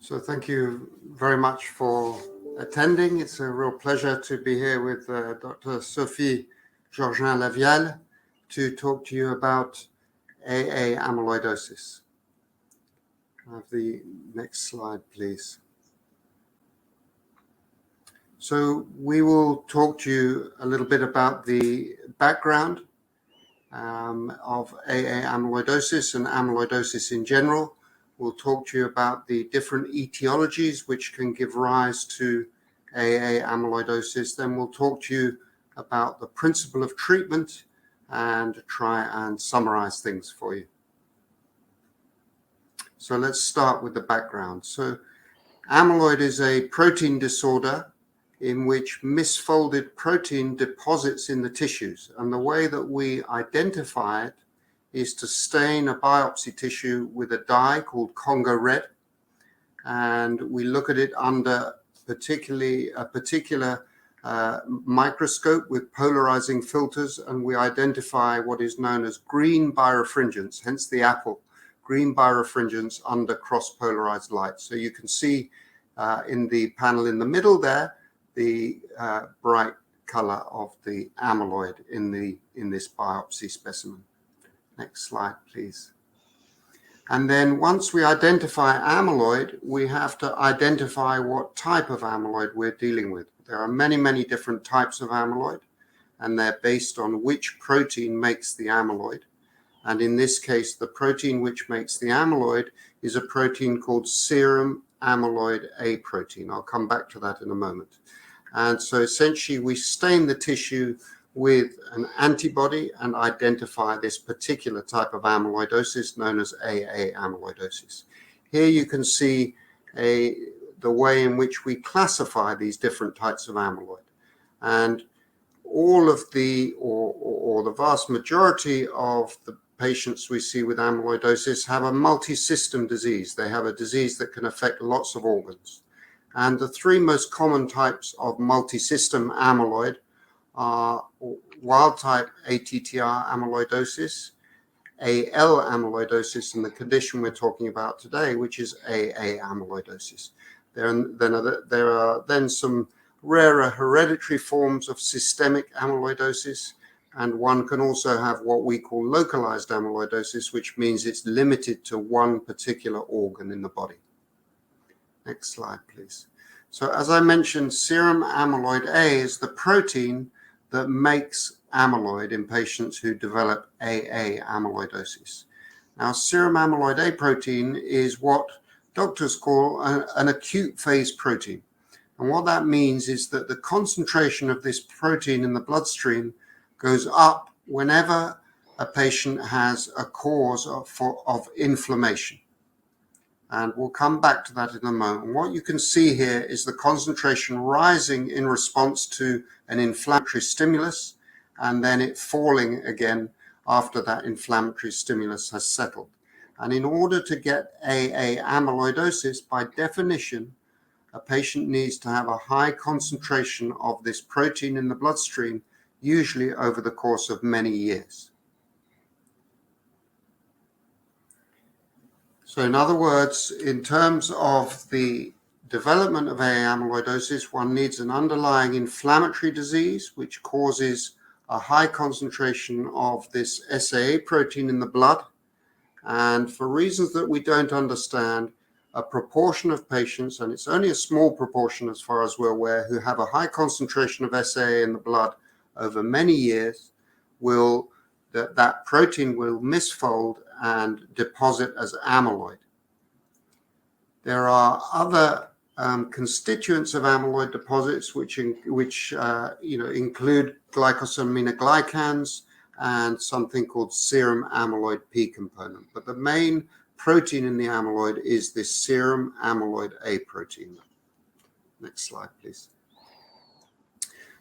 So thank you very much for attending. It's a real pleasure to be here with Dr. Sophie Georgin-Lavielle to talk to you about AA amyloidosis. Have the next slide, please. So we will talk to you a little bit about the background of AA amyloidosis and amyloidosis in general. We'll talk to you about the different etiologies which can give rise to AA amyloidosis. Then we'll talk to you about the principle of treatment and try and summarize things for you. So let's start with the background. So amyloid is a protein disorder in which misfolded protein deposits in the tissues. And the way that we identify it is to stain a biopsy tissue with a dye called Congo red. And we look at it under a particular microscope with polarizing filters, and we identify what is known as green birefringence, hence the apple, green birefringence under cross-polarized light. So you can see in the panel in the middle there, the bright color of the amyloid in this biopsy specimen. Next slide, please. And then once we identify amyloid, we have to identify what type of amyloid we're dealing with. There are many, many different types of amyloid, and they're based on which protein makes the amyloid. And in this case, the protein which makes the amyloid is a protein called serum amyloid A protein. I'll come back to that in a moment. And so essentially we stain the tissue with an antibody and identify this particular type of amyloidosis known as AA amyloidosis. Here you can see the way in which we classify these different types of amyloid. And all of the, or the vast majority of the patients we see with amyloidosis have a multi-system disease. They have a disease that can affect lots of organs. And the three most common types of multi-system amyloid are wild-type ATTR amyloidosis, AL amyloidosis, and the condition we're talking about today, which is AA amyloidosis. There are then some rarer hereditary forms of systemic amyloidosis, and one can also have what we call localized amyloidosis, which means it's limited to one particular organ in the body. Next slide, please. So as I mentioned, serum amyloid A is the protein that makes amyloid in patients who develop AA amyloidosis. Now, serum amyloid A protein is what doctors call an acute phase protein. And what that means is that the concentration of this protein in the bloodstream goes up whenever a patient has a cause of inflammation. And we'll come back to that in a moment. What you can see here is the concentration rising in response to an inflammatory stimulus, and then it falling again after that inflammatory stimulus has settled. And in order to get AA amyloidosis, by definition, a patient needs to have a high concentration of this protein in the bloodstream, usually over the course of many years. So in other words, in terms of the development of AA amyloidosis, one needs an underlying inflammatory disease, which causes a high concentration of this SAA protein in the blood. And for reasons that we don't understand, a proportion of patients, and it's only a small proportion as far as we're aware, who have a high concentration of SAA in the blood over many years, that protein will misfold and deposit as amyloid. There are other constituents of amyloid deposits which include glycosaminoglycans and something called serum amyloid P component. But the main protein in the amyloid is this serum amyloid A protein. Next slide, please.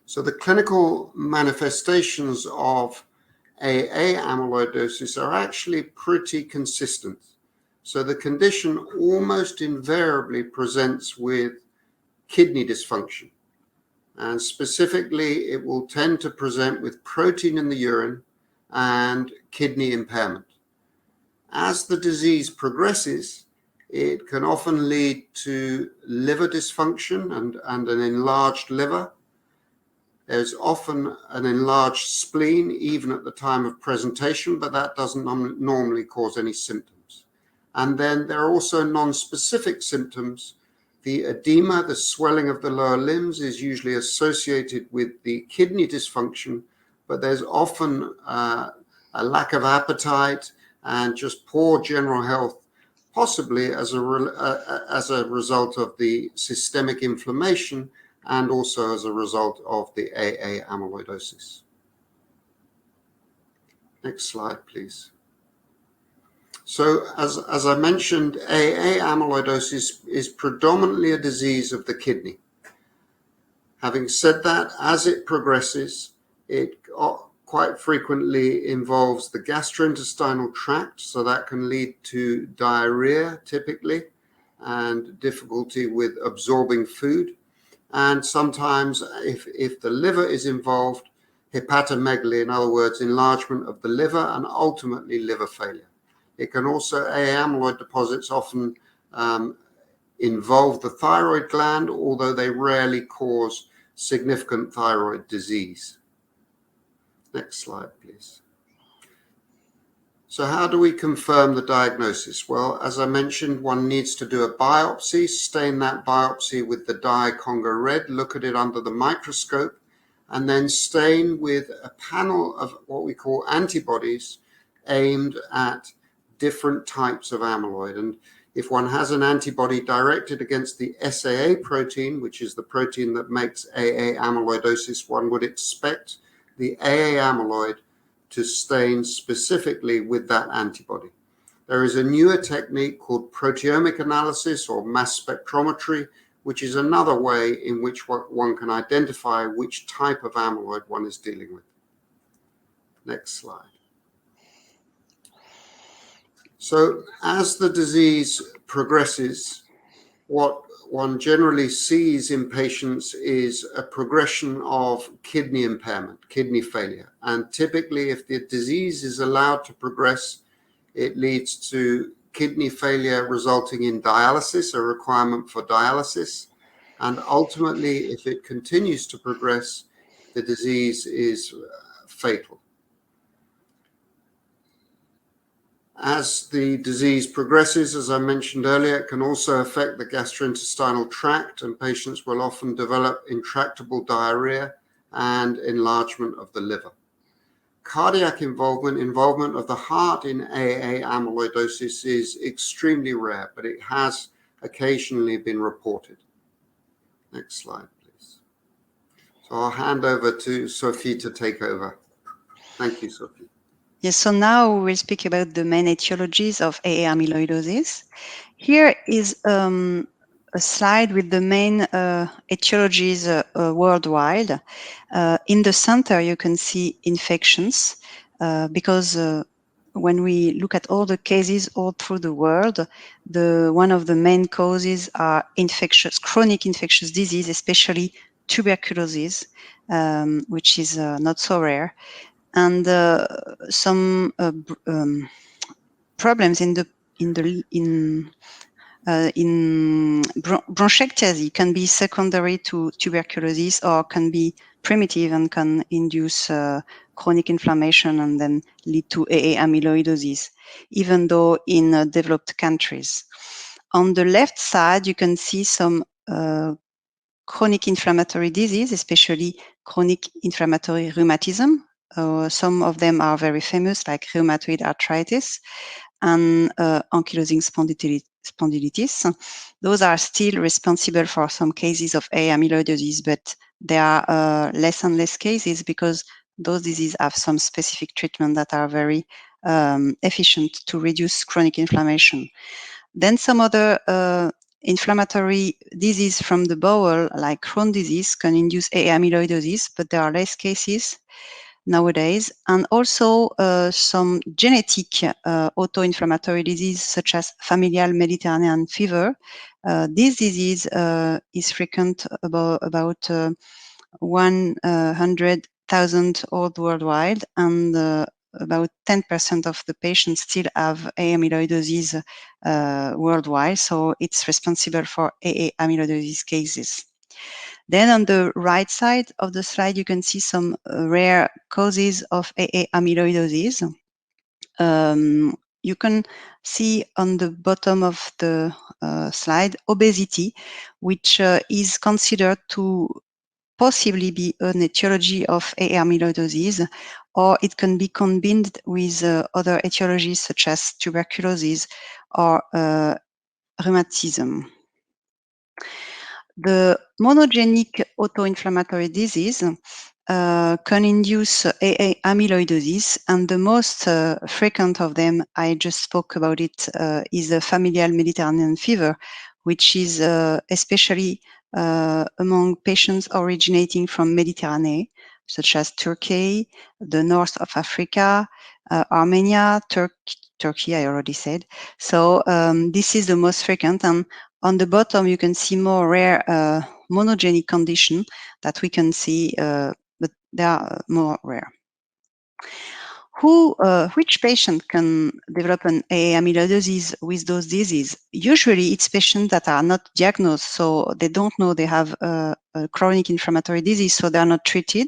So the clinical manifestations of AA amyloidosis are actually pretty consistent. So the condition almost invariably presents with kidney dysfunction. And specifically, it will tend to present with protein in the urine and kidney impairment. As the disease progresses, It can often lead to liver dysfunction and an enlarged liver. There's often an enlarged spleen, even at the time of presentation, but that doesn't normally cause any symptoms. And then there are also non-specific symptoms. The edema, the swelling of the lower limbs, is usually associated with the kidney dysfunction, but there's often a lack of appetite and just poor general health, possibly as a result of the systemic inflammation and also as a result of the AA amyloidosis. Next slide, please. So as I mentioned, AA amyloidosis is predominantly a disease of the kidney. Having said that, as it progresses, it quite frequently involves the gastrointestinal tract, so that can lead to diarrhea typically and difficulty with absorbing food. And sometimes if the liver is involved, hepatomegaly, in other words, enlargement of the liver and ultimately liver failure. It can also, AA amyloid deposits often involve the thyroid gland, although they rarely cause significant thyroid disease. Next slide, please. So how do we confirm the diagnosis? Well, as I mentioned, one needs to do a biopsy, stain that biopsy with the dye Congo red, look at it under the microscope, and then stain with a panel of what we call antibodies aimed at different types of amyloid. And if one has an antibody directed against the SAA protein, which is the protein that makes AA amyloidosis, one would expect the AA amyloid to stain specifically with that antibody. There is a newer technique called proteomic analysis or mass spectrometry, which is another way in which one can identify which type of amyloid one is dealing with. Next slide. So as the disease progresses, what one generally sees in patients is a progression of kidney impairment, kidney failure. And typically, if the disease is allowed to progress, it leads to kidney failure resulting in dialysis, a requirement for dialysis. And ultimately, if it continues to progress, the disease is fatal. As the disease progresses, as I mentioned earlier, it can also affect the gastrointestinal tract, and patients will often develop intractable diarrhea and enlargement of the liver. Cardiac involvement of the heart in AA amyloidosis is extremely rare, but it has occasionally been reported. Next slide, please. So I'll hand over to Sophie to take over. Thank you, Sophie. Yes, so now we'll speak about the main etiologies of AA amyloidosis. Here is a slide with the main etiologies worldwide. In the center, you can see infections, because when we look at all the cases all through the world, one of the main causes are chronic infectious disease, especially tuberculosis, which is not so rare. And some problems in bronchiectasis can be secondary to tuberculosis or can be primitive and can induce chronic inflammation and then lead to AA amyloidosis, even though in developed countries. On the left side, you can see some chronic inflammatory disease, especially chronic inflammatory rheumatism. Some of them are very famous, like rheumatoid arthritis and ankylosing spondylitis. Those are still responsible for some cases of AA amyloidosis, but there are less and less cases because those diseases have some specific treatment that are very efficient to reduce chronic inflammation. Then some other inflammatory disease from the bowel, like Crohn's disease, can induce AA amyloidosis, but there are less cases nowadays, and also some genetic autoinflammatory disease such as familial Mediterranean fever. This disease is frequent about 100,000 worldwide, and about 10% of the patients still have AA amyloidosis worldwide, so it's responsible for AA amyloidosis cases. Then on the right side of the slide, you can see some rare causes of AA amyloidosis. You can see on the bottom of the slide obesity, which is considered to possibly be an etiology of AA amyloidosis, or it can be combined with other etiologies such as tuberculosis or rheumatism. The monogenic autoinflammatory disease can induce AA amyloidosis, and the most frequent of them, I just spoke about it, is the familial Mediterranean fever, which is especially among patients originating from Mediterranean, such as Turkey, the north of Africa, Armenia, Turkey, I already said. So this is the most frequent, and on the bottom, you can see more rare monogenic condition that we can see, but they are more rare. Which patient can develop an AA amyloidosis with those diseases? Usually, it's patients that are not diagnosed, so they don't know they have a chronic inflammatory disease, so they are not treated.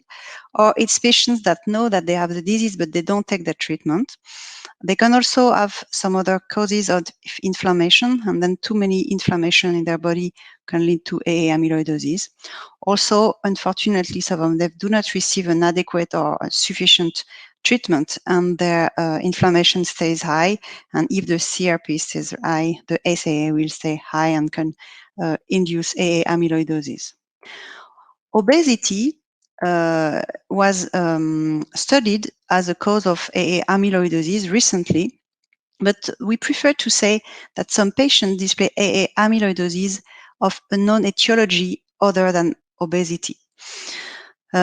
Or it's patients that know that they have the disease, but they don't take the treatment. They can also have some other causes of inflammation, and then too many inflammation in their body can lead to AA amyloidosis. Also, unfortunately, some of them do not receive an adequate or sufficient treatment, and their inflammation stays high. And if the CRP stays high, the SAA will stay high and can induce AA amyloidosis. Obesity was studied as a cause of AA amyloidosis recently, but we prefer to say that some patients display AA amyloidosis of a non-etiology other than obesity.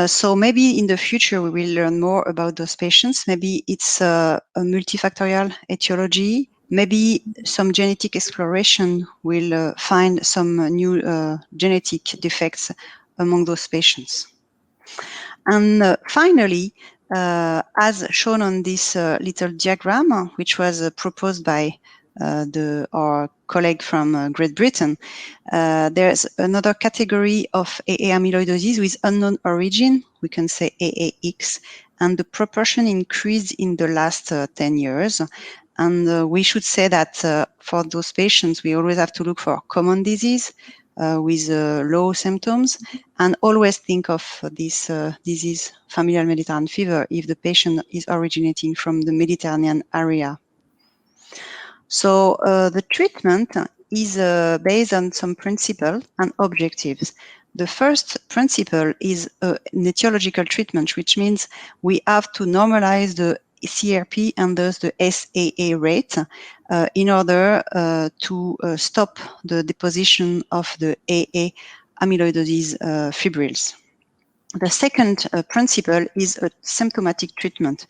So maybe in the future we will learn more about those patients. Maybe it's a multifactorial etiology. Maybe some genetic exploration will find some new genetic defects among those patients. And finally, as shown on this little diagram, which was proposed by our colleague from Great Britain, there's another category of AA amyloidosis with unknown origin, we can say AAX, and the proportion increased in the last 10 years. And we should say that for those patients, we always have to look for common disease with low symptoms, and always think of this disease, familial Mediterranean fever, if the patient is originating from the Mediterranean area. So the treatment is based on some principles and objectives. The first principle is an etiological treatment, which means we have to normalize the CRP and thus the SAA rate in order to stop the deposition of the AA amyloidosis fibrils. The second principle is a symptomatic treatment.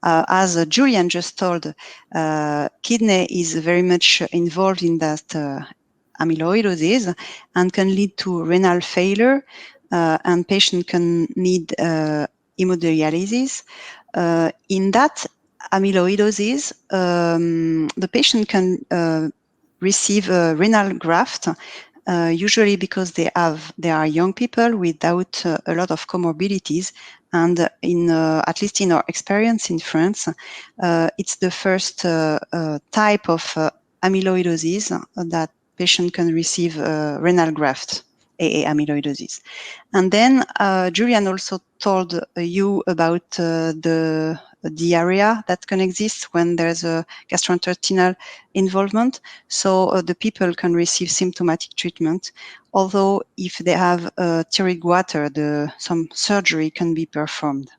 As Julian just told, kidney is very much involved in that amyloidosis and can lead to renal failure, and patient can need hemodialysis. In that amyloidosis, the patient can receive a renal graft, usually because they are young people without a lot of comorbidities. And at least in our experience in France, it's the first type of amyloidosis that patient can receive renal graft, AA amyloidosis. And then Julian also told you about the diarrhea that can exist when there's a gastrointestinal involvement. So the people can receive symptomatic treatment, although if they have thyroid water, some surgery can be performed.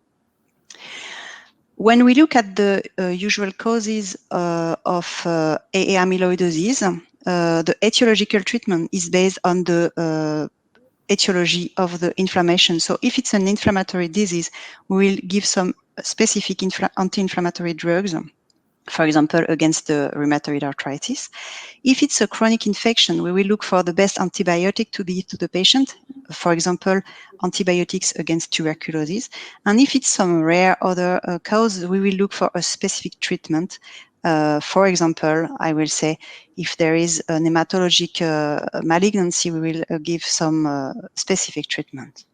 When we look at the usual causes of AA amyloidosis, the etiological treatment is based on the etiology of the inflammation. So if it's an inflammatory disease, we will give some specific anti-inflammatory drugs, for example, against the rheumatoid arthritis. If it's a chronic infection, we will look for the best antibiotic to give to the patient. for example, antibiotics against tuberculosis. And if it's some rare other cause, we will look for a specific treatment. For example, I will say if there is an hematologic malignancy, we will give some specific treatment.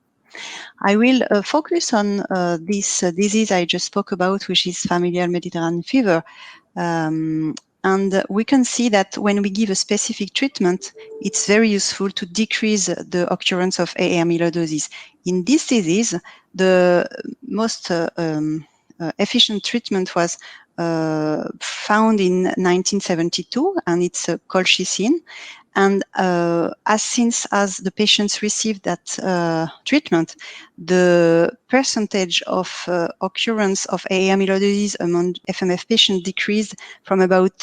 I will focus on this disease I just spoke about, which is familial Mediterranean fever. And we can see that when we give a specific treatment, it's very useful to decrease the occurrence of AA amyloidosis. In this disease, the most efficient treatment was found in 1972, and it's colchicine. And as soon as the patients received that treatment, the percentage of occurrence of AA amyloidosis among FMF patients decreased from about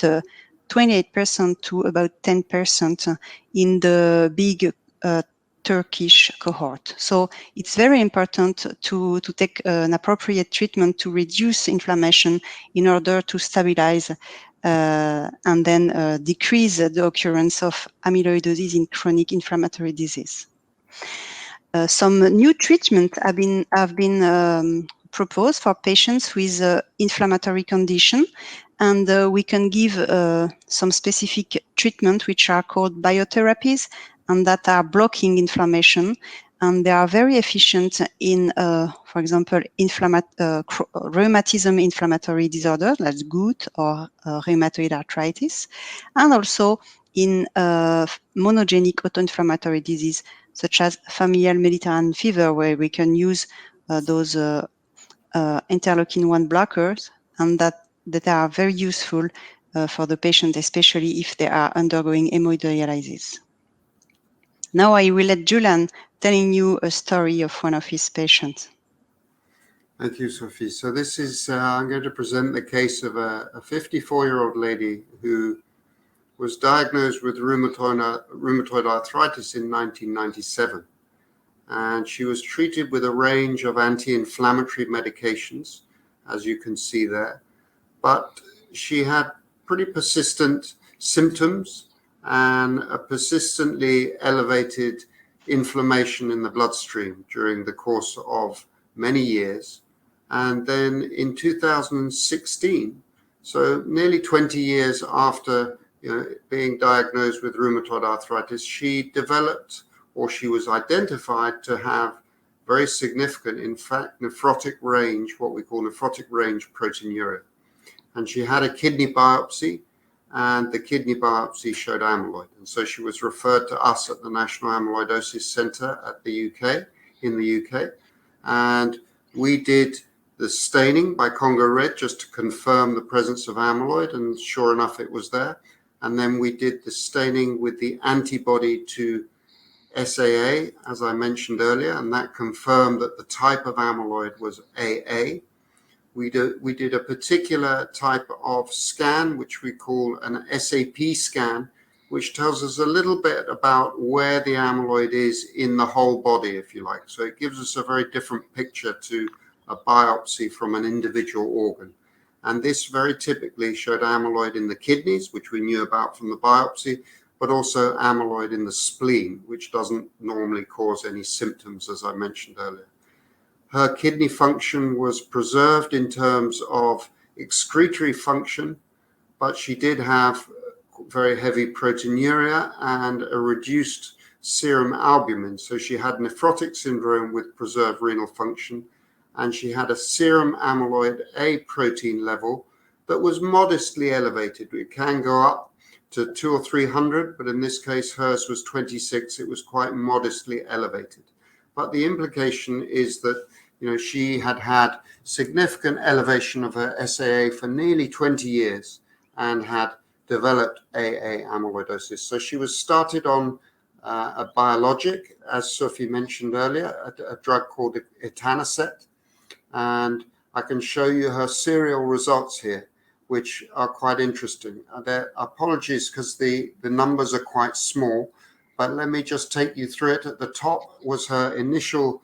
28% to about 10% in the big Turkish cohort. So it's very important to take an appropriate treatment to reduce inflammation in order to stabilize and then decrease the occurrence of amyloidosis in chronic inflammatory disease. Some new treatments have been proposed for patients with inflammatory condition, and we can give some specific treatment which are called biotherapies, and that are blocking inflammation, and they are very efficient in, for example, rheumatism inflammatory disorders like gout or rheumatoid arthritis, and also in monogenic autoinflammatory disease such as familial Mediterranean fever, where we can use those interleukin-1 blockers, and that are very useful for the patient, especially if they are undergoing hemodialysis. Now I will let Julian telling you a story of one of his patients. Thank you, Sophie. So this is, I'm going to present the case of a 54-year-old lady who was diagnosed with rheumatoid arthritis in 1997. And she was treated with a range of anti-inflammatory medications, as you can see there. But she had pretty persistent symptoms and a persistently elevated inflammation in the bloodstream during the course of many years. And then in 2016, so nearly 20 years after being diagnosed with rheumatoid arthritis, she developed, or she was identified to have very significant, in fact, nephrotic range, what we call nephrotic range proteinuria. And she had a kidney biopsy, and the kidney biopsy showed amyloid. And so she was referred to us at the National Amyloidosis Centre in the UK. And we did the staining by Congo Red just to confirm the presence of amyloid, and sure enough, it was there. And then we did the staining with the antibody to SAA, as I mentioned earlier, and that confirmed that the type of amyloid was AA. We did a particular type of scan, which we call an SAP scan, which tells us a little bit about where the amyloid is in the whole body, if you like. So it gives us a very different picture to a biopsy from an individual organ. And this very typically showed amyloid in the kidneys, which we knew about from the biopsy, but also amyloid in the spleen, which doesn't normally cause any symptoms, as I mentioned earlier. Her kidney function was preserved in terms of excretory function, but she did have very heavy proteinuria and a reduced serum albumin. So she had nephrotic syndrome with preserved renal function, and she had a serum amyloid A protein level that was modestly elevated. It can go up to 200 or 300, but in this case, hers was 26. It was quite modestly elevated. But the implication is that she had had significant elevation of her SAA for nearly 20 years and had developed AA amyloidosis. So she was started on a biologic, as Sophie mentioned earlier, a drug called etanercept. And I can show you her serial results here, which are quite interesting. Apologies because the numbers are quite small, but let me just take you through it. At the top was her initial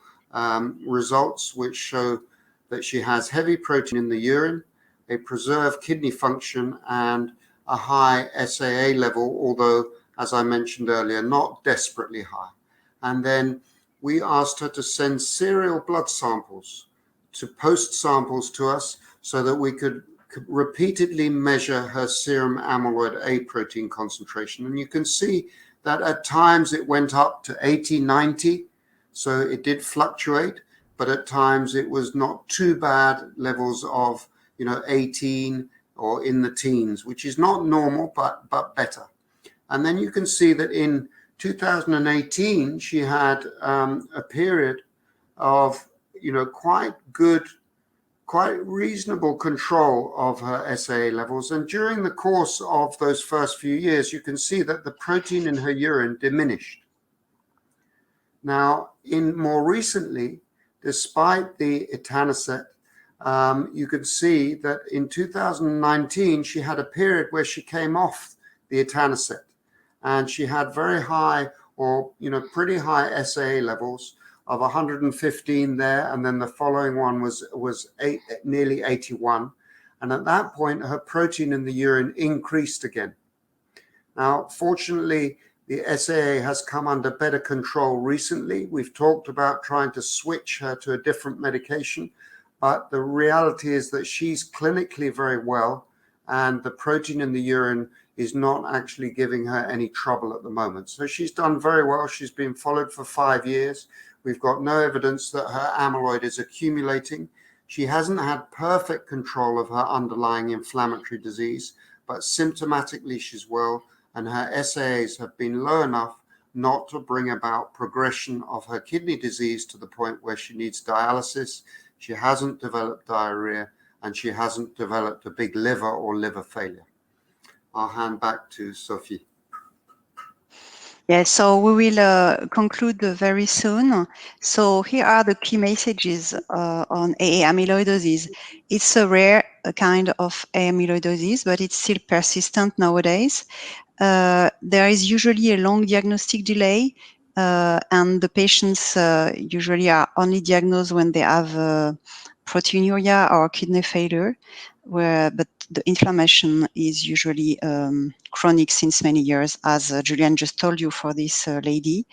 results, which show that she has heavy protein in the urine, a preserved kidney function, and a high SAA level, although, as I mentioned earlier, not desperately high. And then we asked her to send serial blood samples, to post samples to us so that we could repeatedly measure her serum amyloid A protein concentration. And you can see that at times it went up to 80, 90. So it did fluctuate, but at times it was not too bad levels of, 18 or in the teens, which is not normal, but better. And then you can see that in 2018, she had a period of, quite good, quite reasonable control of her SAA levels. And during the course of those first few years, you can see that the protein in her urine diminished. Now, more recently, despite the etanercept, you could see that in 2019, she had a period where she came off the etanercept, and she had very high or, pretty high SAA levels of 115 there. And then the following one was nearly 81. And at that point, her protein in the urine increased again. Now, fortunately, the SAA has come under better control recently. We've talked about trying to switch her to a different medication, but the reality is that she's clinically very well, and the protein in the urine is not actually giving her any trouble at the moment. So she's done very well. She's been followed for 5 years. We've got no evidence that her amyloid is accumulating. She hasn't had perfect control of her underlying inflammatory disease, but symptomatically she's well, and her SAAs have been low enough not to bring about progression of her kidney disease to the point where she needs dialysis. She hasn't developed diarrhea, and she hasn't developed a big liver or liver failure. I'll hand back to Sophie. Yeah, so we will conclude very soon. So here are the key messages on AA amyloidosis. It's a rare kind of amyloidosis, but it's still persistent nowadays. There is usually a long diagnostic delay, and the patients usually are only diagnosed when they have proteinuria or kidney failure, but the inflammation is usually chronic since many years, as Julian just told you for this lady.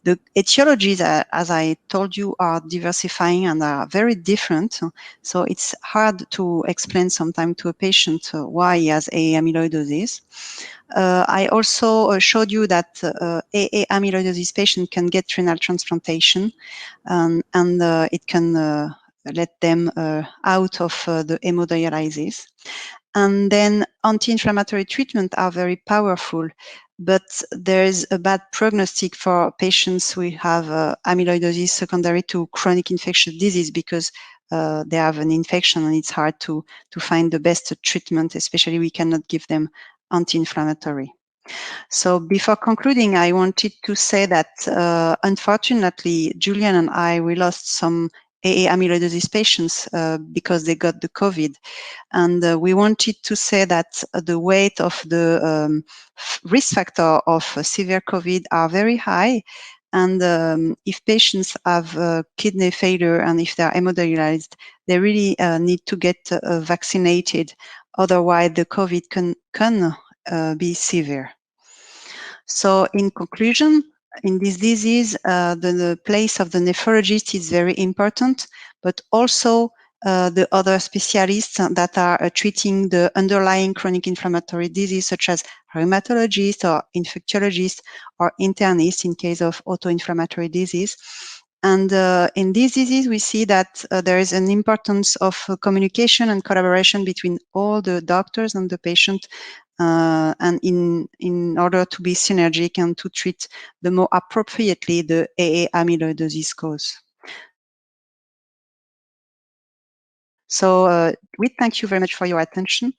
The etiologies, as I told you, are diversifying and are very different. So it's hard to explain sometimes to a patient why he has AA amyloidosis. I also showed you that AA amyloidosis patient can get renal transplantation, and it can let them out of the hemodialysis. And then anti-inflammatory treatment are very powerful, but there is a bad prognostic for patients who have amyloidosis secondary to chronic infectious disease, because they have an infection and it's hard to find the best treatment, especially we cannot give them anti-inflammatory. So before concluding, I wanted to say that unfortunately, Julian and I, we lost some AA amyloidosis patients because they got the COVID. And we wanted to say that the weight of the risk factor of severe COVID are very high. And if patients have kidney failure and if they are hemodialyzed, they really need to get vaccinated. Otherwise, the COVID can be severe. So in conclusion, in this disease, the place of the nephrologist is very important, but also the other specialists that are treating the underlying chronic inflammatory disease, such as rheumatologists or infectiologists or internists in case of autoinflammatory disease. And in this disease, we see that there is an importance of communication and collaboration between all the doctors and the patient, and in order to be synergic and to treat the more appropriately the AA amyloidosis cause. So we thank you very much for your attention,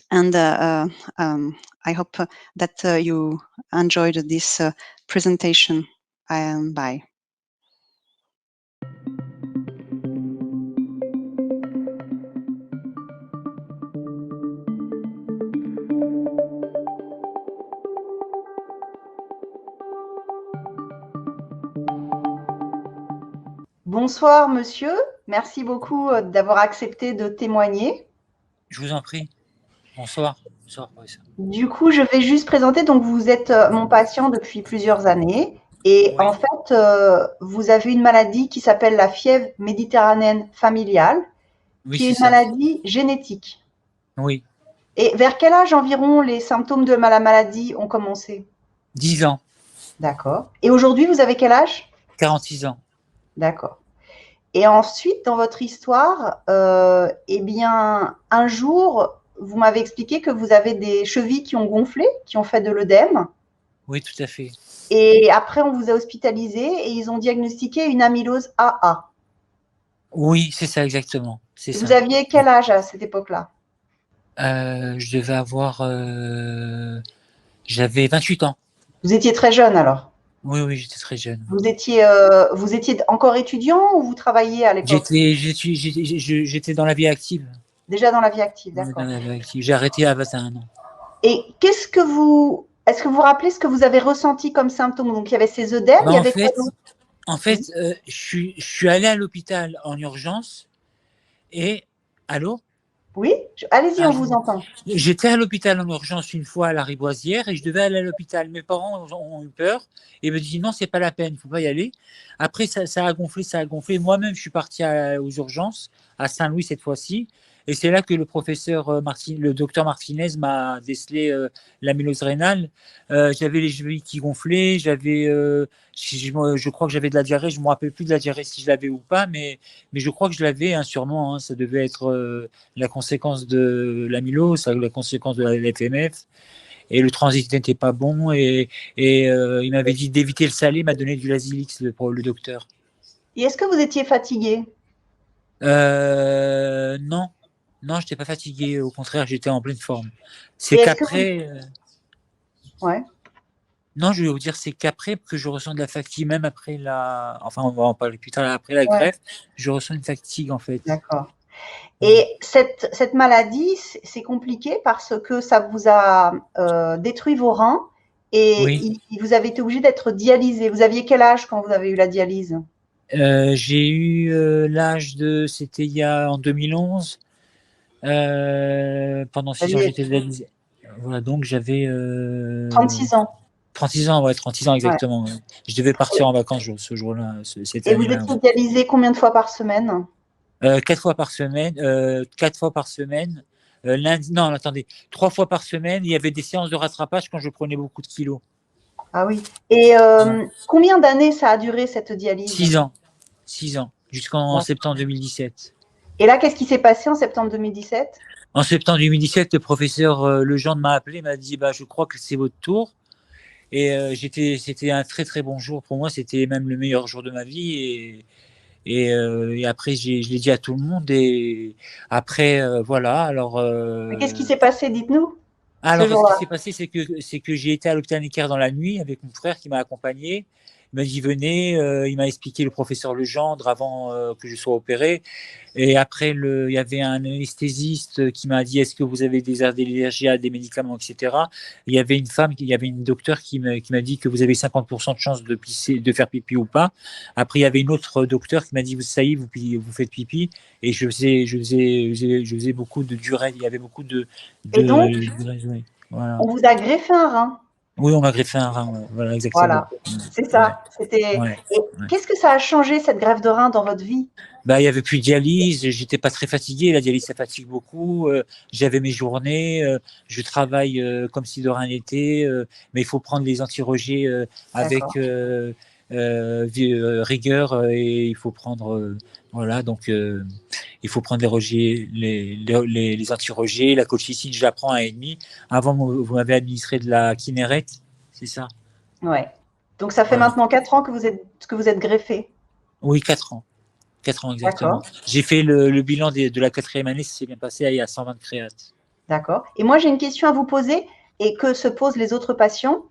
and I hope that you enjoyed this presentation. Bye. Bonsoir, monsieur. Merci beaucoup d'avoir accepté de témoigner. Je vous en prie. Bonsoir. Bonsoir, professeur. Du coup, je vais juste présenter. Donc, vous êtes mon patient depuis plusieurs années Et Oui, en fait, vous avez une maladie qui s'appelle la fièvre méditerranéenne familiale, oui, qui est c'est une ça. maladie génétique. Oui, Et vers quel âge environ les symptômes de la maladie ont commencé? 10 ans, D'accord. Et aujourd'hui, vous avez quel âge? 46 ans. D'accord. Et ensuite, dans votre histoire, eh bien, un jour, vous m'avez expliqué que vous avez des chevilles qui ont gonflé, qui ont fait de l'œdème. Oui, tout à fait. Et après, on vous a hospitalisé et ils ont diagnostiqué une amylose AA. Oui, c'est ça, exactement. C'est Vous ça. aviez quel âge à cette époque-là? Je devais avoir. J'avais 28 ans. Vous étiez très jeune alors. Oui, oui, j'étais très jeune. Vous étiez encore étudiant ou vous travailliez à l'époque? J'étais dans la vie active. Déjà dans la vie active, Ouais, dans d'accord. la vie active. J'ai arrêté à 21 ans. Et est-ce que vous vous rappelez ce que vous avez ressenti comme symptômes? Donc, il y avait ces œdèmes, Bah, il y avait quoi d'autre? en Oui, fait je suis allé à l'hôpital en urgence et. Allô? oui, allez-y, Ah, on vous entend. j'étais à l'hôpital en urgence une fois à la Riboisière et je devais aller à l'hôpital. Mes parents ont eu peur et me disent non, c'est pas la peine, il faut pas y aller. Après, ça a gonflé, ça a gonflé. Moi-même, je suis parti aux urgences à Saint-Louis cette fois-ci. Et c'est là que le professeur le docteur Martinez m'a décelé l'amylose rénale. J'avais les chevilles qui gonflaient, je crois que j'avais de la diarrhée. Je me rappelle plus de la diarrhée si je l'avais ou pas, mais je crois que je l'avais, hein, sûrement. Hein, ça devait être la conséquence de l'amylose, la conséquence de la FMF. Et le transit n'était pas bon. Et il m'avait dit d'éviter le salé, il m'a donné du Lasix, le docteur. Et est-ce que vous étiez fatigué? Non, non, je n'étais pas fatigué. Au contraire, j'étais en pleine forme. Et C'est est-ce que vous... qu'après. Ouais. Non, je vais vous dire, c'est qu'après que je ressens de la fatigue, même après la. Enfin, on va en parler plus tard, après la Ouais, greffe, je ressens une fatigue en fait. d'accord. Ouais. Et cette maladie, c'est compliqué parce que ça vous a détruit vos reins et Oui. vous avez été obligé d'être dialysé. Vous aviez quel âge quand vous avez eu la dialyse? J'ai eu l'âge de. C'était en 2011. Pendant Vous 6 ans, aviez j'étais dialysé. Voilà, donc j'avais 36 ans. 36 ans, ouais, 36 ans Ouais. exactement. Ouais. Je devais partir en vacances ce jour-là, cette Et vous année-là. étiez dialysé combien de fois par semaine? 4 fois par semaine. 4 fois par semaine. Lundi, non, attendez, 3 fois par semaine. Il y avait des séances de rattrapage quand je prenais beaucoup de kilos. Ah oui. Et Ouais. combien d'années ça a duré cette dialyse? 6 ans. 6 ans. Jusqu'en D'accord. septembre 2017. Et là, qu'est-ce qui s'est passé en septembre 2017? En septembre 2017, le professeur Legendre m'a appelé, m'a dit bah, je crois que c'est votre tour. Et c'était un très très bon jour pour moi. C'était même le meilleur jour de ma vie. Et après, je l'ai dit à tout le monde. Et après, voilà. Mais qu'est-ce qui s'est passé? Dites-nous, ce Alors, ce qui jour-là. s'est passé, c'est que j'ai été à l'hôpital Necker dans la nuit avec mon frère qui m'a accompagné. Il m'a dit venez. Il m'a expliqué le professeur Legendre avant que je sois opéré. Et après, il y avait un anesthésiste qui m'a dit est-ce que vous avez des allergies à des médicaments, etc. Il y avait il y avait une docteure qui m'a dit que vous avez 50% de chance de faire pipi ou pas. Après, il y avait une autre docteure qui m'a dit ça y est, vous faites pipi. Et je faisais beaucoup de durée. Il y avait beaucoup Et donc, ouais, voilà. on vous a greffé un rein. Oui, on m'a greffé un rein. Ouais, voilà, exactement. Voilà, c'est Ouais, ça. C'était. ouais, Et ouais. qu'est-ce que ça a changé cette greffe de rein dans votre vie? Bah, il y avait plus de dialyse, j'étais pas très fatigué. La dialyse, ça fatigue beaucoup. J'avais mes journées, je travaille comme si de rien n'était, mais il faut prendre les anti-rejets avec D'accord. rigueur et il faut prendre, voilà, donc il faut prendre les rejets, les anti-rejets. La colchicine, je la prends à 1,5. Avant, vous m'avez administré de la Kineret, c'est ça? Ouais. Donc ça fait Voilà. maintenant 4 ans que vous êtes greffé. Oui, 4 ans. 4 ans exactement. D'accord. J'ai fait le bilan de la 4e année, ça s'est bien passé, il y a 120 créates. D'accord. Et moi, j'ai une question à vous poser et que se posent les autres patients.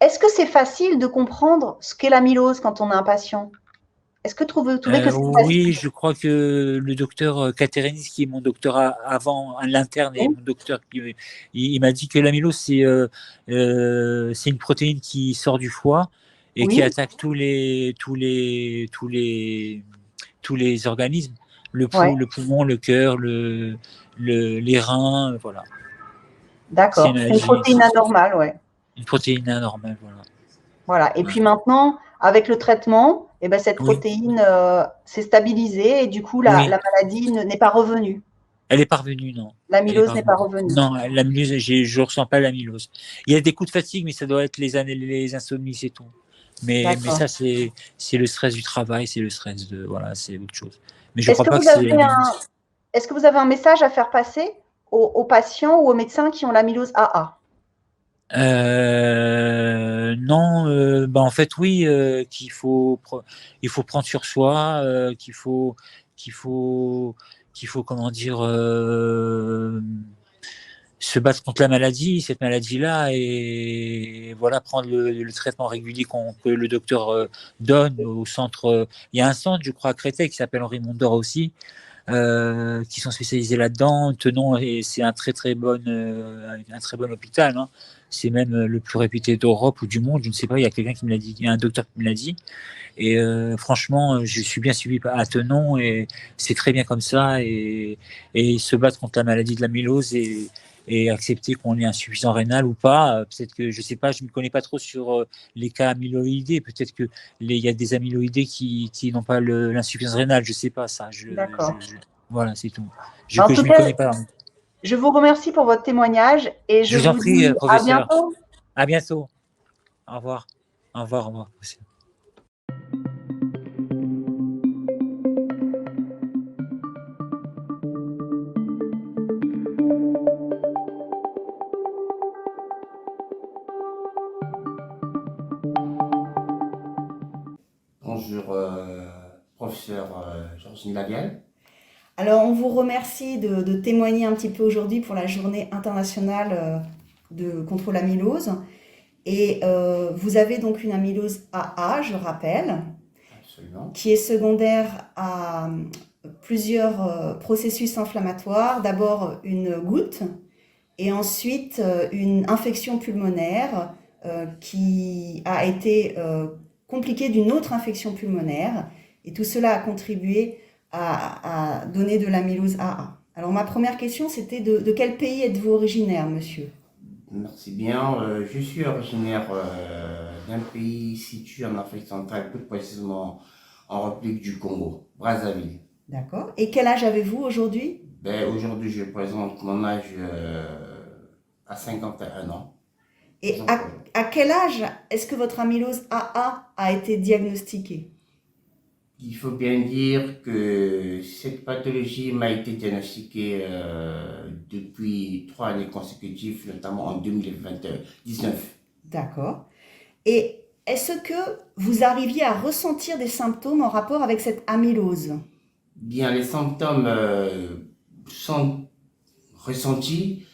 Est-ce que c'est facile de comprendre ce qu'est l'amylose quand on a un patient? Est-ce que vous trouvez que c'est Oui, facile? je crois que le docteur Katerinis, qui est mon docteur avant, l'interne et Oui. mon docteur, il m'a dit que l'amylose, c'est une protéine qui sort du foie et qui Oui. attaque tous les organismes, Ouais. le poumon, le cœur, les reins, voilà. C'est une D'accord. C'est une maladie, protéine anormale, ouais. une protéine anormale, voilà. Voilà. Et Ouais. puis maintenant, avec le traitement, eh ben, cette Oui, protéine s'est stabilisée et du coup, oui. la maladie n'est pas revenue. Elle est parvenue, non. Elle est L'amylose n'est pas parvenue. revenue. Non, l'amylose, je ne ressens pas l'amylose. Il y a des coups de fatigue, mais ça doit être les insomnies, c'est tout. Mais D'accord. ça, c'est le stress du travail, c'est le stress de. Voilà, c'est autre chose. Mais je ne Est-ce crois que pas que vous c'est avez l'amylose. est-ce que vous avez un message à faire passer aux patients ou aux médecins qui ont l'amylose AA? Non, bah en fait oui, il faut prendre sur soi, qu'il faut, comment dire, se battre contre la maladie, cette maladie-là, et voilà, prendre le traitement régulier que le docteur donne au centre. Il y a un centre, je crois, à Créteil qui s'appelle Henri Mondor aussi, qui sont spécialisés là-dedans. Tenon, et c'est un très très bon hôpital. Hein. C'est même le plus réputé d'Europe ou du monde. Je ne sais pas. Il y a quelqu'un qui me l'a dit. Il y a un docteur qui me l'a dit. Et franchement, je suis bien suivi à Tenon et c'est très bien comme ça. Et se battre contre la maladie de l'amylose et accepter qu'on ait insuffisant rénal ou pas. Peut-être que, je sais pas, je ne me connais pas trop sur les cas amyloïdés. Peut-être que il y a des amyloïdés qui n'ont pas l'insuffisance rénale. Je sais pas ça. D'accord. Voilà, c'est tout. En Je tout m'y cas, connais pas. je vous remercie pour votre témoignage et Je je vous en vous prie, dis à professeur. bientôt. À bientôt. Au revoir. Au revoir. Au revoir. Bonjour, professeur Georgine Labial. Alors, on vous remercie de témoigner un petit peu aujourd'hui pour la journée internationale contre l'amylose. Et vous avez donc une amylose AA, je rappelle, Absolument. qui est secondaire à plusieurs processus inflammatoires. D'abord une goutte et ensuite une infection pulmonaire qui a été compliquée d'une autre infection pulmonaire. Et tout cela a contribué à donner de l'amylose AA. Alors ma première question, c'était de quel pays êtes-vous originaire, monsieur? Merci bien. Je suis originaire d'un pays situé en Afrique centrale, plus précisément en République du Congo, Brazzaville. D'accord. Et quel âge avez-vous aujourd'hui? Aujourd'hui, je présente mon âge à 51 ans. Et Donc, à quel âge est-ce que votre amylose AA a été diagnostiquée? il faut bien dire que cette pathologie m'a été diagnostiquée depuis 3 années consécutives, notamment en 2019. D'accord. Et est-ce que vous arriviez à ressentir des symptômes en rapport avec cette amylose? Bien, les symptômes sont ressentis,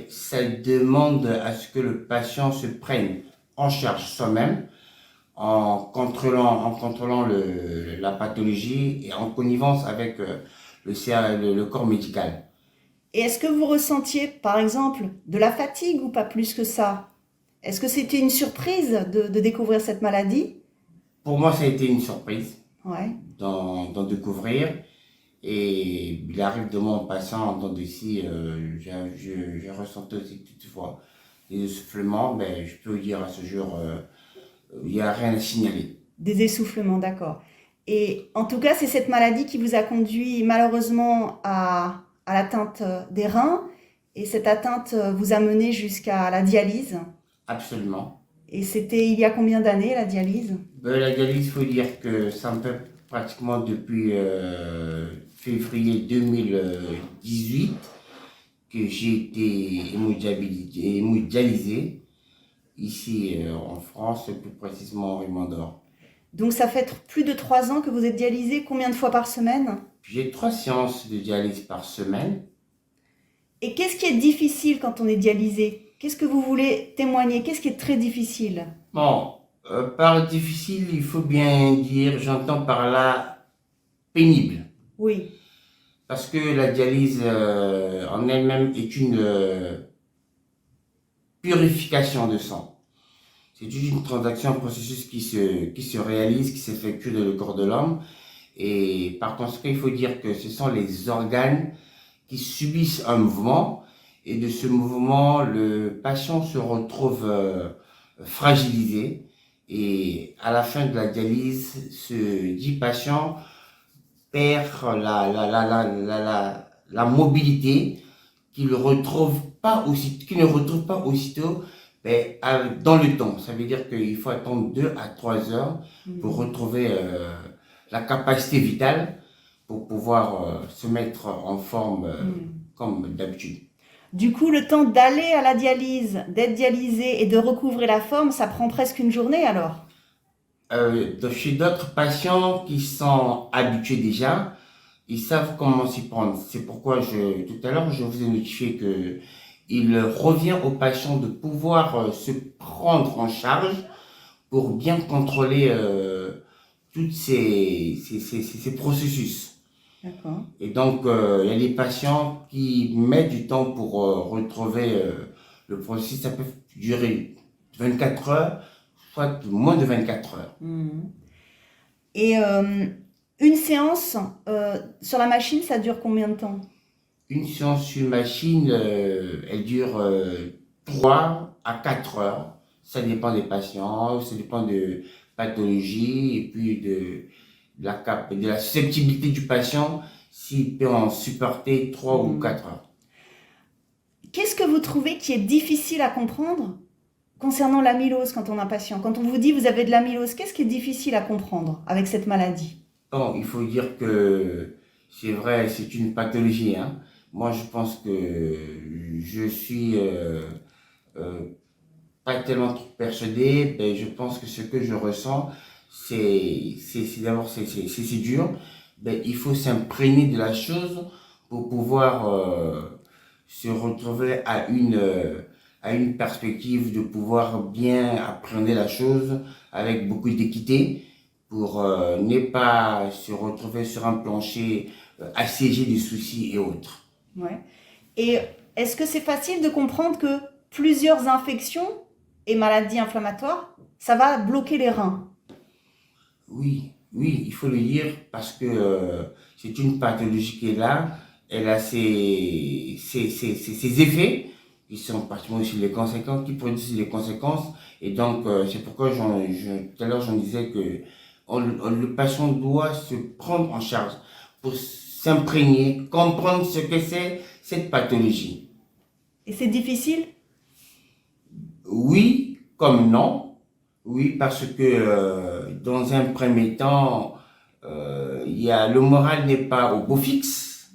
ça demande à ce que le patient se prenne en charge soi-même en contrôlant la pathologie et en connivence avec le corps médical. Et est-ce que vous ressentiez, par exemple, de la fatigue ou pas plus que ça? Est-ce que c'était une surprise de découvrir cette maladie? Pour moi, ça a été une surprise Ouais. d'en découvrir. Et il arrive de moi en passant en temps d'ici, j'ai ressenti aussi toutefois des essoufflements, mais je peux vous dire à ce jour, il n'y a rien à signaler. Des essoufflements, d'accord. Et en tout cas, c'est cette maladie qui vous a conduit malheureusement à l'atteinte des reins. Et cette atteinte vous a mené jusqu'à la dialyse. Absolument. Et c'était il y a combien d'années, la dialyse? La dialyse, il faut dire que ça me fait pratiquement depuis février 2018 que j'ai été hémodialysé ici en France, plus précisément en Rimandor. Donc ça fait plus de 3 ans que vous êtes dialysé. Combien de fois par semaine? J'ai 3 séances de dialyse par semaine. Et qu'est-ce qui est difficile quand on est dialysé? Qu'est-ce que vous voulez témoigner? Qu'est-ce qui est très difficile? Bon, par difficile, il faut bien dire, j'entends par là pénible. Oui. Parce que la dialyse en elle-même est une purification de sang. C'est une transaction, un processus qui se réalise, qui s'effectue dans le corps de l'homme. Et par conséquent, il faut dire que ce sont les organes qui subissent un mouvement. Et de ce mouvement, le patient se retrouve fragilisé. Et à la fin de la dialyse, ce dit patient perd la mobilité qu'il ne retrouve pas aussitôt dans le temps. Ça veut dire qu'il faut attendre 2 à 3 heures pour retrouver la capacité vitale pour pouvoir se mettre en forme comme d'habitude. Du coup, le temps d'aller à la dialyse, d'être dialysé et de recouvrer la forme, ça prend presque une journée alors? Chez d'autres patients qui sont habitués déjà, ils savent comment s'y prendre. C'est pourquoi tout à l'heure, je vous ai notifié que il revient au patient de pouvoir se prendre en charge pour bien contrôler tous ces processus. D'accord. Et donc, il y a des patients qui mettent du temps pour retrouver le processus. Ça peut durer 24 heures, soit moins de 24 heures. Et une séance sur la machine, ça dure combien de temps? Une séance sur machine, elle dure 3 à 4 heures. Ça dépend des patients, ça dépend de pathologie et puis de la susceptibilité du patient, s'il peut en supporter 3 ou 4 heures. Qu'est-ce que vous trouvez qui est difficile à comprendre concernant l'amylose quand on a un patient? Quand on vous dit vous avez de l'amylose, qu'est-ce qui est difficile à comprendre avec cette maladie? Bon, il faut dire que c'est vrai, c'est une pathologie, hein. Moi, je pense que je suis pas tellement persuadé. Ben, je pense que ce que je ressens, c'est d'abord c'est dur. Ben, il faut s'imprégner de la chose pour pouvoir se retrouver à une perspective de pouvoir bien appréhender la chose avec beaucoup d'équité pour ne pas se retrouver sur un plancher assiégé de soucis et autres. Ouais. Et est-ce que c'est facile de comprendre que plusieurs infections et maladies inflammatoires, ça va bloquer les reins? Oui, il faut le dire parce que c'est une pathologie qui est là. Elle a ses effets qui sont particulièrement aussi les conséquences, qui produisent les conséquences. Et donc, c'est pourquoi tout à l'heure, j'en disais que le patient doit se prendre en charge pour s'imprégner, comprendre ce que c'est cette pathologie. Et c'est difficile? Oui, comme non. Oui, parce que dans un premier temps, le moral n'est pas au beau fixe.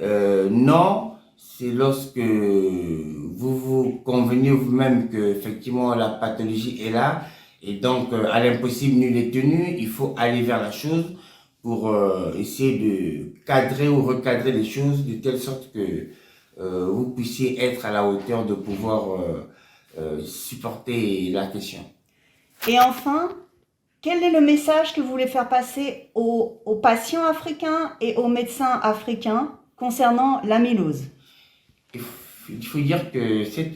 Non, c'est lorsque vous vous convenez vous-même que effectivement la pathologie est là et donc à l'impossible nul n'est tenu. Il faut aller vers la chose pour essayer de cadrer ou recadrer les choses de telle sorte que vous puissiez être à la hauteur de pouvoir supporter la question. Et enfin, quel est le message que vous voulez faire passer aux patients africains et aux médecins africains concernant l'amylose? Il faut dire que cette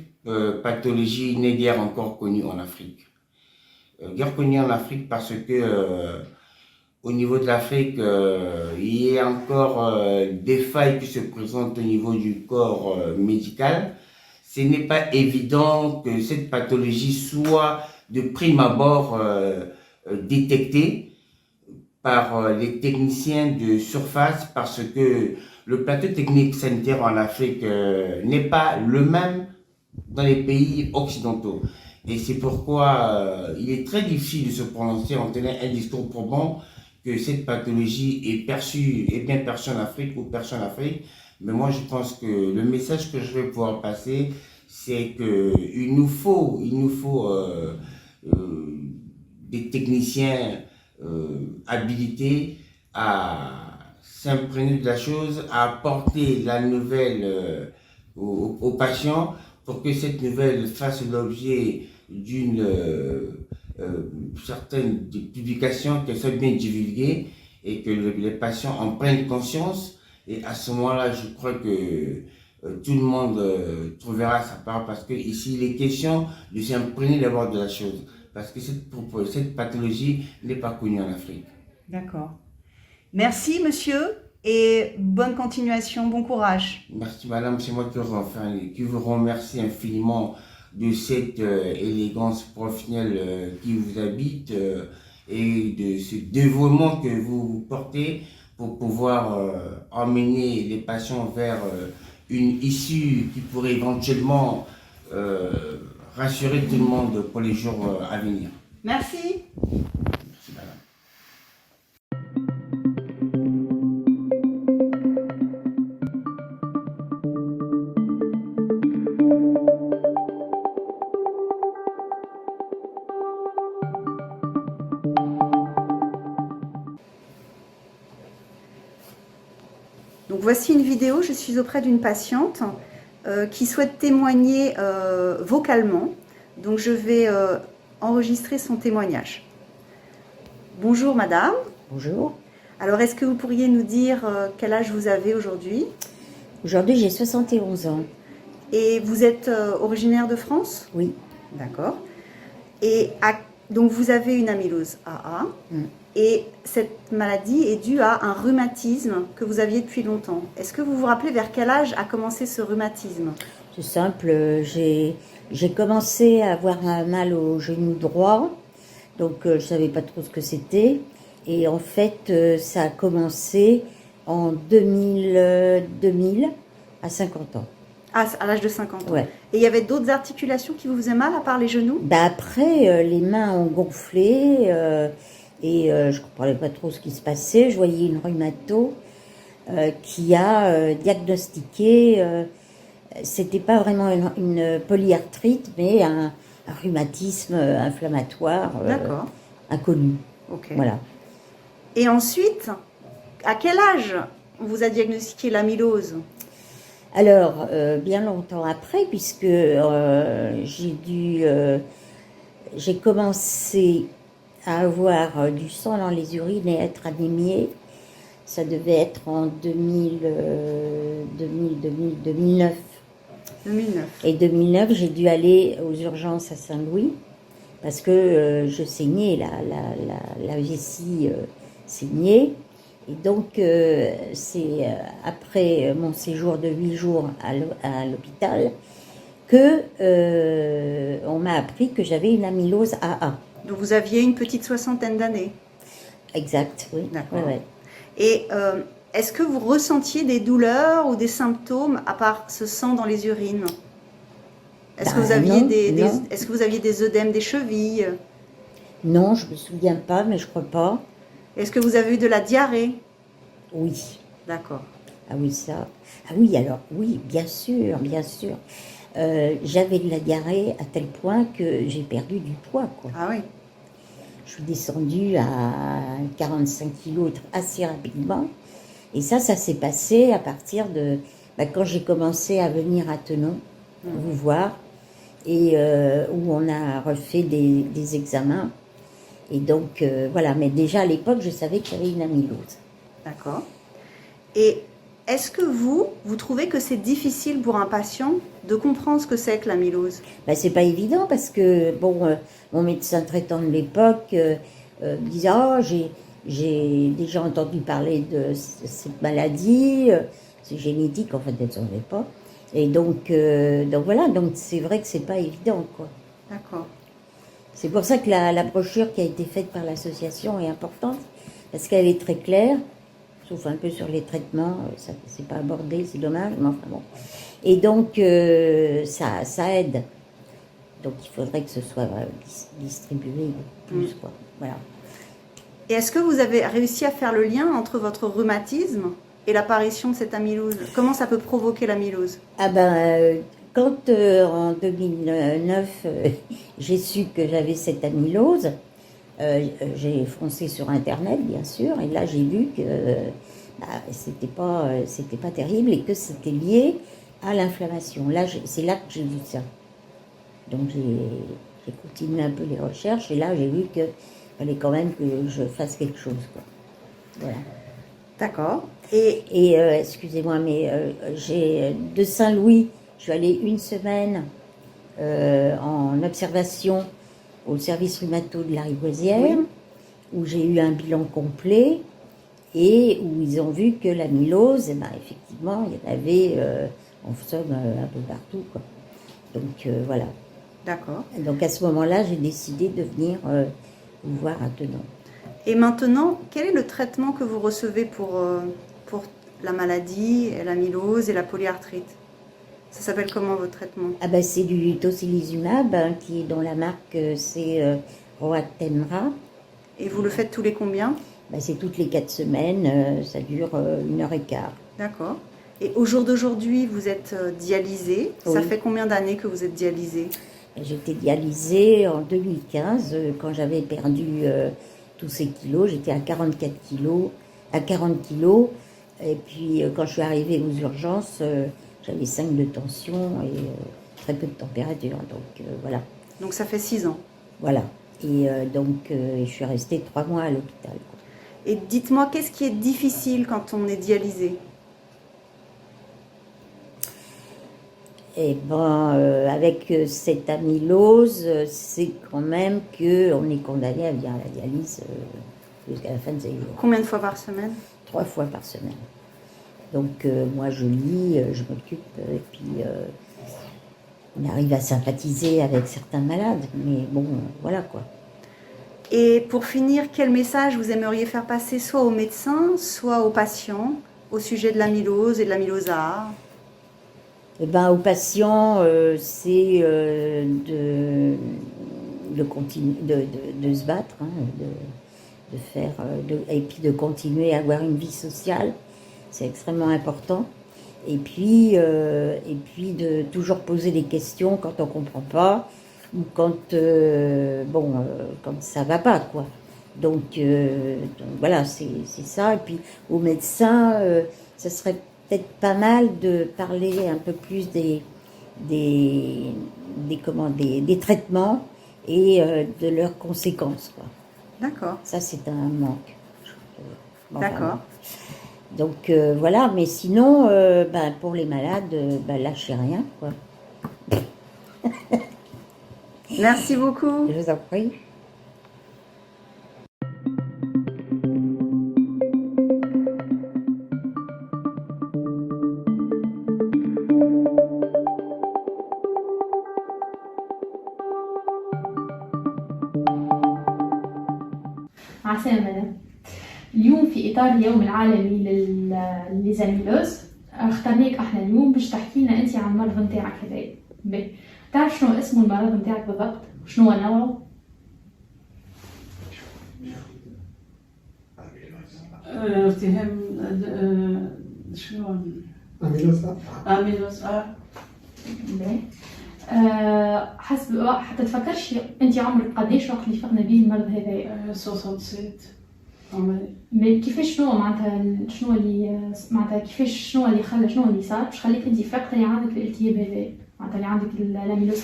pathologie n'est guère encore connue en Afrique. Guère connue en Afrique parce que au niveau de l'Afrique, il y a encore des failles qui se présentent au niveau du corps médical. Ce n'est pas évident que cette pathologie soit de prime abord détectée par les techniciens de surface parce que le plateau technique sanitaire en Afrique n'est pas le même dans les pays occidentaux. Et c'est pourquoi il est très difficile de se prononcer en tenant un discours probant que cette pathologie est bien perçue en Afrique ou perçue en Afrique. Mais moi, je pense que le message que je vais pouvoir passer, c'est qu'il nous faut des techniciens habilités à s'imprégner de la chose, à apporter la nouvelle aux patients pour que cette nouvelle fasse l'objet d'une certaine publication, qu'elle soit bien divulguée et que les patients en prennent conscience. Et à ce moment-là, je crois que tout le monde trouvera sa part parce que ici, il est question de s'imprégner d'abord de la chose parce que cette pathologie n'est pas connue en Afrique. D'accord. Merci, monsieur, et bonne continuation, bon courage. Merci, madame. C'est moi qui vous remercie infiniment de cette élégance professionnelle qui vous habite et de ce dévouement que vous portez pour pouvoir emmener les patients vers une issue qui pourrait éventuellement rassurer tout le monde pour les jours à venir. Merci. Merci, madame. Donc voici une vidéo, je suis auprès d'une patiente qui souhaite témoigner vocalement. Donc je vais enregistrer son témoignage. Bonjour madame. Bonjour. Alors est-ce que vous pourriez nous dire quel âge vous avez aujourd'hui? Aujourd'hui, j'ai 71 ans. Et vous êtes originaire de France? Oui. D'accord. Et donc vous avez une amylose AA. Et cette maladie est due à un rhumatisme que vous aviez depuis longtemps. Est-ce que vous vous rappelez vers quel âge a commencé ce rhumatisme? C'est simple, j'ai commencé à avoir un mal au genou droit, donc je ne savais pas trop ce que c'était. Et en fait, ça a commencé en 2000 à 50 ans. Ah, à l'âge de 50 ans. Ouais. Et il y avait d'autres articulations qui vous faisaient mal à part les genoux? Après, les mains ont gonflé et je ne comprenais pas trop ce qui se passait. Je voyais une rhumato qui a diagnostiqué, c'était pas vraiment une polyarthrite, mais un rhumatisme inflammatoire inconnu. Ok. Voilà. Et ensuite, à quel âge on vous a diagnostiqué l'amylose? Alors, bien longtemps après, puisque j'ai commencé à avoir du sang dans les urines et être anémiée. Ça devait être en 2009. 2009. Et 2009, j'ai dû aller aux urgences à Saint-Louis parce que je saignais, la vessie saignait. Et donc, c'est après mon séjour de 8 jours à l'hôpital que on m'a appris que j'avais une amylose AA. Donc vous aviez une petite soixantaine d'années. Exact, oui. D'accord. Ouais, ouais. Et est-ce que vous ressentiez des douleurs ou des symptômes à part ce sang dans les urines? Est-ce que vous aviez non. Est-ce que vous aviez des œdèmes des chevilles? Non, je me souviens pas, mais je crois pas. Est-ce que vous avez eu de la diarrhée? Oui. D'accord. Ah oui, ça. Ah oui, alors, oui, bien sûr, bien sûr. J'avais de la diarrhée à tel point que j'ai perdu du poids, quoi. Ah oui. Je suis descendue à 45 kilos assez rapidement. Et ça s'est passé à partir de quand j'ai commencé à venir à Tenon, vous voir, et où on a refait des examens. Et donc, voilà. Mais déjà, à l'époque, je savais qu'il y avait une amylose. D'accord. Et est-ce que vous trouvez que c'est difficile pour un patient de comprendre ce que c'est que l'amylose? C'est pas évident parce que, mon médecin traitant de l'époque me disait « Oh, j'ai déjà entendu parler de cette maladie, c'est génétique, en fait, elle ne savait pas. » Et donc voilà, donc c'est vrai que c'est pas évident, quoi. D'accord. C'est pour ça que la brochure qui a été faite par l'association est importante, parce qu'elle est très claire, sauf un peu sur les traitements, ça c'est pas abordé, c'est dommage, mais enfin bon. Et donc ça aide. Donc il faudrait que ce soit distribué plus, quoi. Voilà. Et est-ce que vous avez réussi à faire le lien entre votre rhumatisme et l'apparition de cette amylose? Comment ça peut provoquer l'amylose? Ah quand en 2009 j'ai su que j'avais cette amylose, j'ai foncé sur internet bien sûr, et là j'ai vu que c'était pas terrible et que c'était lié à l'inflammation. Là c'est là que j'ai vu ça. Donc j'ai continué un peu les recherches et là j'ai vu qu'il fallait quand même que je fasse quelque chose, quoi. Voilà. D'accord. Et excusez-moi, mais j'ai de Saint-Louis, je suis allée une semaine en observation au service rhumato de la Riboisière, où j'ai eu un bilan complet et où ils ont vu que l'amylose, effectivement, il y en avait en somme un peu partout, quoi. Donc voilà. D'accord. Et donc à ce moment-là, j'ai décidé de venir vous voir à Tenon. Et maintenant, quel est le traitement que vous recevez pour la maladie, l'amylose et la polyarthrite? Ça s'appelle comment votre traitement? Ah ben, c'est du tocilizumab, hein, dont la marque c'est Roatemra. Et vous le faites tous les combien? Ben, c'est toutes les 4 semaines, ça dure 1h15. D'accord. Et au jour d'aujourd'hui, vous êtes dialysé. Ça Oui. fait combien d'années que vous êtes dialysé? J'étais dialysée en 2015, quand j'avais perdu tous ces kilos. J'étais à 44 kilos, à 40 kilos. Et puis quand je suis arrivée aux urgences, j'avais 5 de tension et très peu de température. Donc voilà. Donc ça fait 6 ans. Voilà. Et donc je suis restée 3 mois à l'hôpital, quoi. Et dites-moi, qu'est-ce qui est difficile quand on est dialysé? Et ben, avec cette amylose, c'est quand même qu'on est condamné à venir à la dialyse jusqu'à la fin de ses jours. Combien de fois par semaine? 3 fois par semaine. Donc moi je lis, je m'occupe, et puis on arrive à sympathiser avec certains malades, mais bon, voilà quoi. Et pour finir, quel message vous aimeriez faire passer soit aux médecins, soit aux patients au sujet de l'amylose et de l'amylose AA? Eh ben, aux patients, c'est de continuer, de se battre, hein, de faire, et puis de continuer à avoir une vie sociale, c'est extrêmement important. Et puis de toujours poser des questions quand on comprend pas ou quand quand ça va pas, quoi. Donc voilà, c'est ça. Et puis aux médecins, ça serait peut-être pas mal de parler un peu plus des traitements et de leurs conséquences, quoi. D'accord. Ça, c'est un manque. D'accord. Donc voilà, mais sinon, pour les malades, lâchez rien, quoi. Merci beaucoup. Je vous en prie. عسلامة. اليوم في إطار اليوم العالمي للزاميلوز اخترناك احنا اليوم باش تحكي لنا انت عن المرض نتاعك هذايا. تعرف شنو اسم المرض نتاعك بالضبط؟ شنو هو نوعه؟ التهاب شنو اميلوز حسب حتى تفكرش انت عمرك قداش وقت اللي فقنا به المرض هذايا؟ 67 كيفاش شنو معناتها شنو اللي معناتها كيفاش شنو اللي خلى شنو اللي صار باش خليك انت فقت اللي عندك الالتهاب هذايا معناتها اللي عندك الاميلوز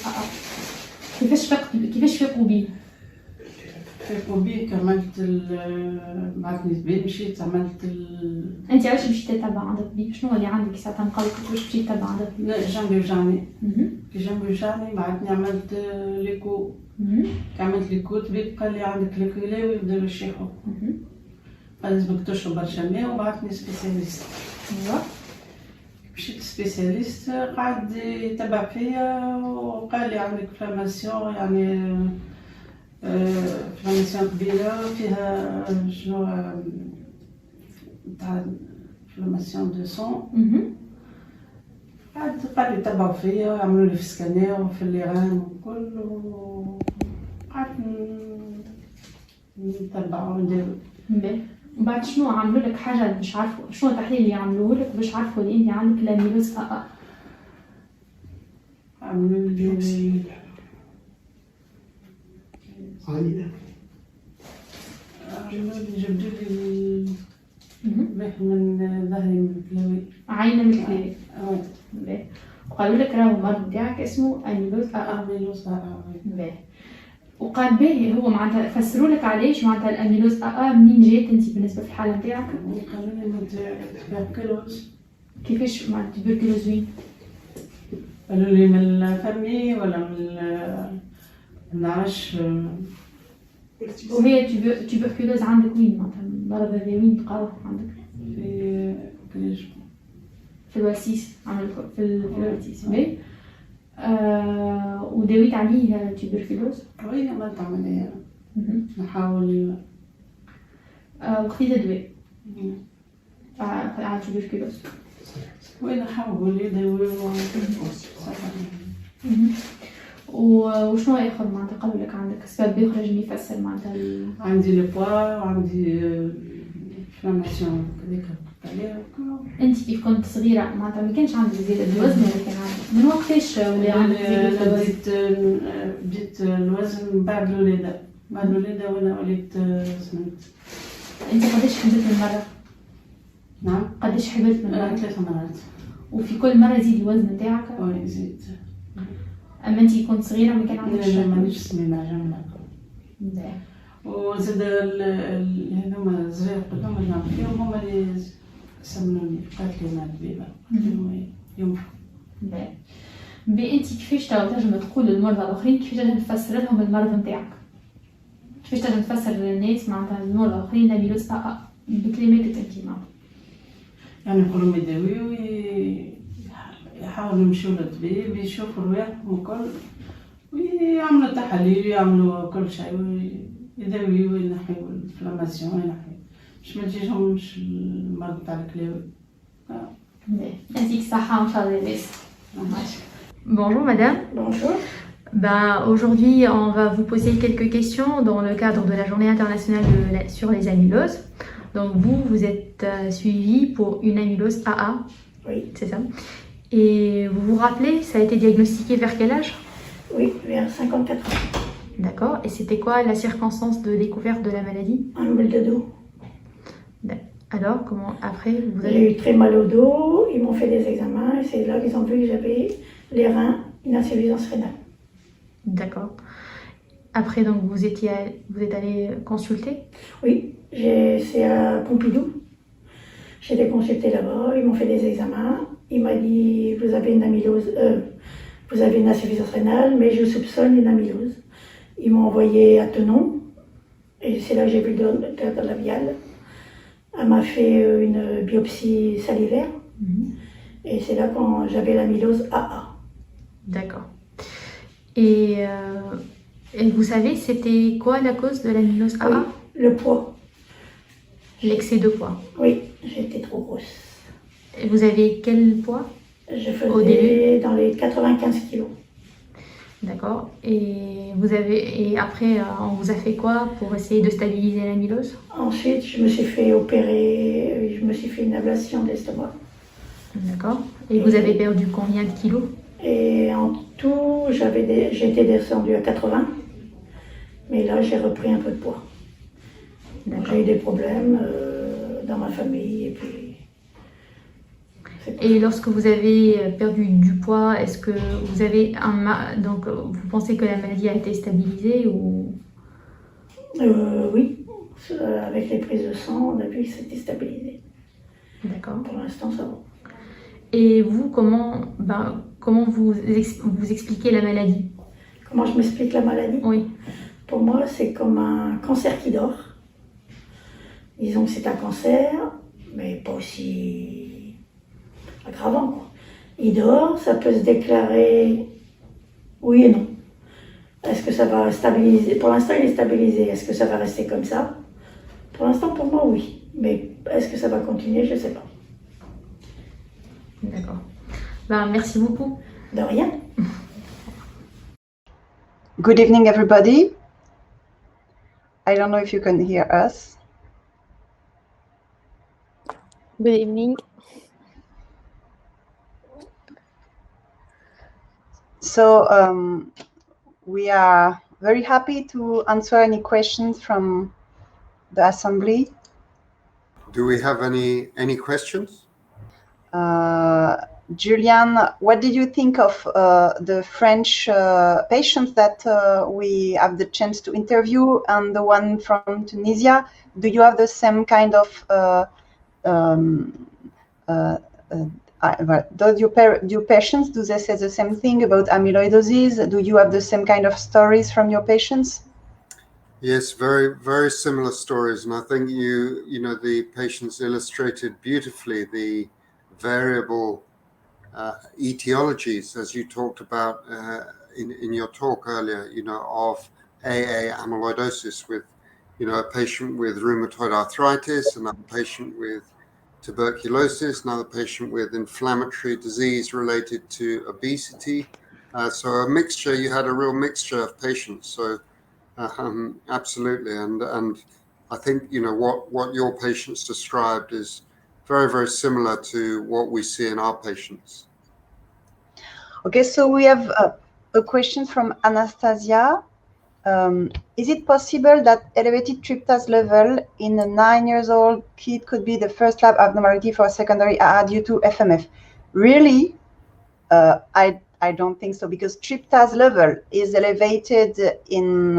كيفاش فاقوا بيه؟ فاقوا بيه عملت بعثني مشيت عملت انت علاش مشيت تتبع عند الطبيب؟ شنو اللي عندك ساعتها نقولك واش مشيت تتبع عند الطبيب؟ لا جنبي وجعني كي جنبي وجعني بعثني عملت ليكو عملت ليكو الطبيب قال لي عندك الكلاوي وبداو يشيحوا قال لازمك تشرب برشا ماء وبعثني سبيسياليست. ايوا مشيت سبيسياليست قعد يتبع فيا وقال لي عندك فلاماسيون يعني فلاماسيون كبيرة فيها شنو تاع فلاماسيون دو سون. قعد يتبعوا فيا ويعملوا لي في سكانير وفي الليغان وكل قعدت نتبعوا ونديروا. بعد شنو عملوا لك حاجه باش عرفوا شنو التحليل اللي عملوه لك باش عرفوا اللي انت عندك الاميلوز AA؟ عملوا لي جبدوا لي من ظهري من الكلاوي عينه من الكلاوي. وقالوا لك راهو المرض نتاعك اسمه اميلوز AA. اميلوز AA. وقال باهي هو معناتها فسروا لك علاش معناتها الاميلوز AA منين جات انت بالنسبه في الحاله نتاعك؟ قالوا لي من تبركلوز. كيفاش مع التبركلوز وين؟ قالوا لي من الفمي ولا من النعش. وهي تبركلوز عندك وين معناتها المرض هذا وين تقاوم عندك؟ في كليش في الوسيس عمل في الوسيس. باهي وداويت عليه تيبركلوز؟ وي عملت عملية مهم. نحاول وخذيت أدوية على تيبركلوز؟ وي نحاول يداوي مهم. وشنو آخر معناتها قالوا لك عندك سبب يخرج يفسر معناتها عندي لي بوا وعندي انفلاماسيون هذيك قلت عليها انت كيف كنت صغيره معناتها ما كانش عندك زياده الوزن ولا كان عندك من وقتاش ولا عندك زياده أنا الوزن؟ بديت الوزن بعد الولادة وأنا وليت سمنت. انت قداش حبلت من مره؟ نعم قداش حبلت من مره؟ 3 مرات. وفي كل مره يزيد الوزن نتاعك؟ وي زيد. اما انت كنت صغيره ما كان عندكش؟ لا مانيش سمينة جملة. لا. وزاد هذوما الصغير قدام اللي نعرف فيهم هما اللي سمنوني قالت لي أنا البيبة ينفع. لا. انت كيفاش تنجم تقول للمرضى الاخرين كيفاش تنجم تفسر لهم المرض نتاعك؟ كيفاش تنجم تفسر للناس معناتها المرضى الاخرين لاميلوز ا بكلماتك انت معناتها؟ يعني نقولهم يداويو يحاولوا يمشيو للطبيب يشوفوا رواحهم وكل ويعملوا تحاليل ويعملوا كل شيء ويداويو وينحيو الانفلاماسيون وينحيو باش ما تجيهمش المرض تاع الكلاوي. يعطيك الصحة إن شاء الله لاباس. Bonjour madame. Bonjour. Aujourd'hui, on va vous poser quelques questions dans le cadre de la journée internationale sur les amyloses. Donc vous êtes suivi pour une amylose AA. Oui. C'est ça. Et vous vous rappelez, ça a été diagnostiqué vers quel âge? Oui, vers 54 ans. D'accord. Et c'était quoi la circonstance de découverte de la maladie? Un mal de dos. Alors, comment après vous J'ai avez... eu très mal au dos, ils m'ont fait des examens et c'est là qu'ils ont vu que j'avais les reins, une insuffisance rénale. D'accord. Après, donc, vous êtes allé consulter? Oui, c'est à Pompidou. J'ai été consultée là-bas, ils m'ont fait des examens. Il m'a dit, vous avez une amylose, vous avez une insuffisance rénale, mais je soupçonne une amylose. Ils m'ont envoyé à Tenon et c'est là que j'ai vu le théâtre labial. Elle m'a fait une biopsie salivaire et c'est là quand j'avais l'amylose AA. D'accord. Et vous savez, c'était quoi la cause de l'amylose AA? Oui, le poids. L'excès de poids. Oui, j'étais trop grosse. Et vous avez quel poids? Je Au début? faisais dans les 95 kilos. D'accord. Et après, on vous a fait quoi pour essayer de stabiliser l'amylose? Ensuite, je me suis fait opérer, je me suis fait une ablation d'estomac. D'accord. Et vous avez perdu combien de kilos? Et en tout, j'étais descendue à 80. Mais là, j'ai repris un peu de poids. J'ai eu des problèmes dans ma famille et puis... Et lorsque vous avez perdu du poids, est-ce que vous avez donc vous pensez que la maladie a été stabilisée ou? Oui, avec les prises de sang, on a vu que c'était stabilisé. D'accord. Pour l'instant, ça va. Et vous, comment vous expliquez la maladie? Comment je m'explique la maladie? Oui. Pour moi, c'est comme un cancer qui dort. Disons que c'est un cancer, mais pas aussi aggravant, quoi. Il dort, ça peut se déclarer oui et non. Est-ce que ça va stabiliser? Pour l'instant, il est stabilisé. Est-ce que ça va rester comme ça? Pour l'instant, pour moi, oui. Mais est-ce que ça va continuer? Je ne sais pas. D'accord. Merci beaucoup. De rien. Good evening, everybody. I don't know if you can hear us. Good evening. So we are very happy to answer any questions from the assembly. Do we have any questions? Julian, what did you think of the French patients that we have the chance to interview and the one from Tunisia? Do you have the same kind of your patients, do they say the same thing about amyloidosis? Do you have the same kind of stories from your patients? Yes, very, very similar stories. And I think you know, the patients illustrated beautifully the variable etiologies, as you talked about in your talk earlier, of AA amyloidosis with, a patient with rheumatoid arthritis, another patient with tuberculosis, another patient with inflammatory disease related to obesity. So a mixture, you had a real mixture of patients. So absolutely. And I think, what your patients described is very, very similar to what we see in our patients. Okay, so we have a question from Anastasia. Is it possible that elevated tryptase level in a 9-year-old kid could be the first lab abnormality for secondary AA due to FMF? Really? I don't think so, because tryptase level is elevated in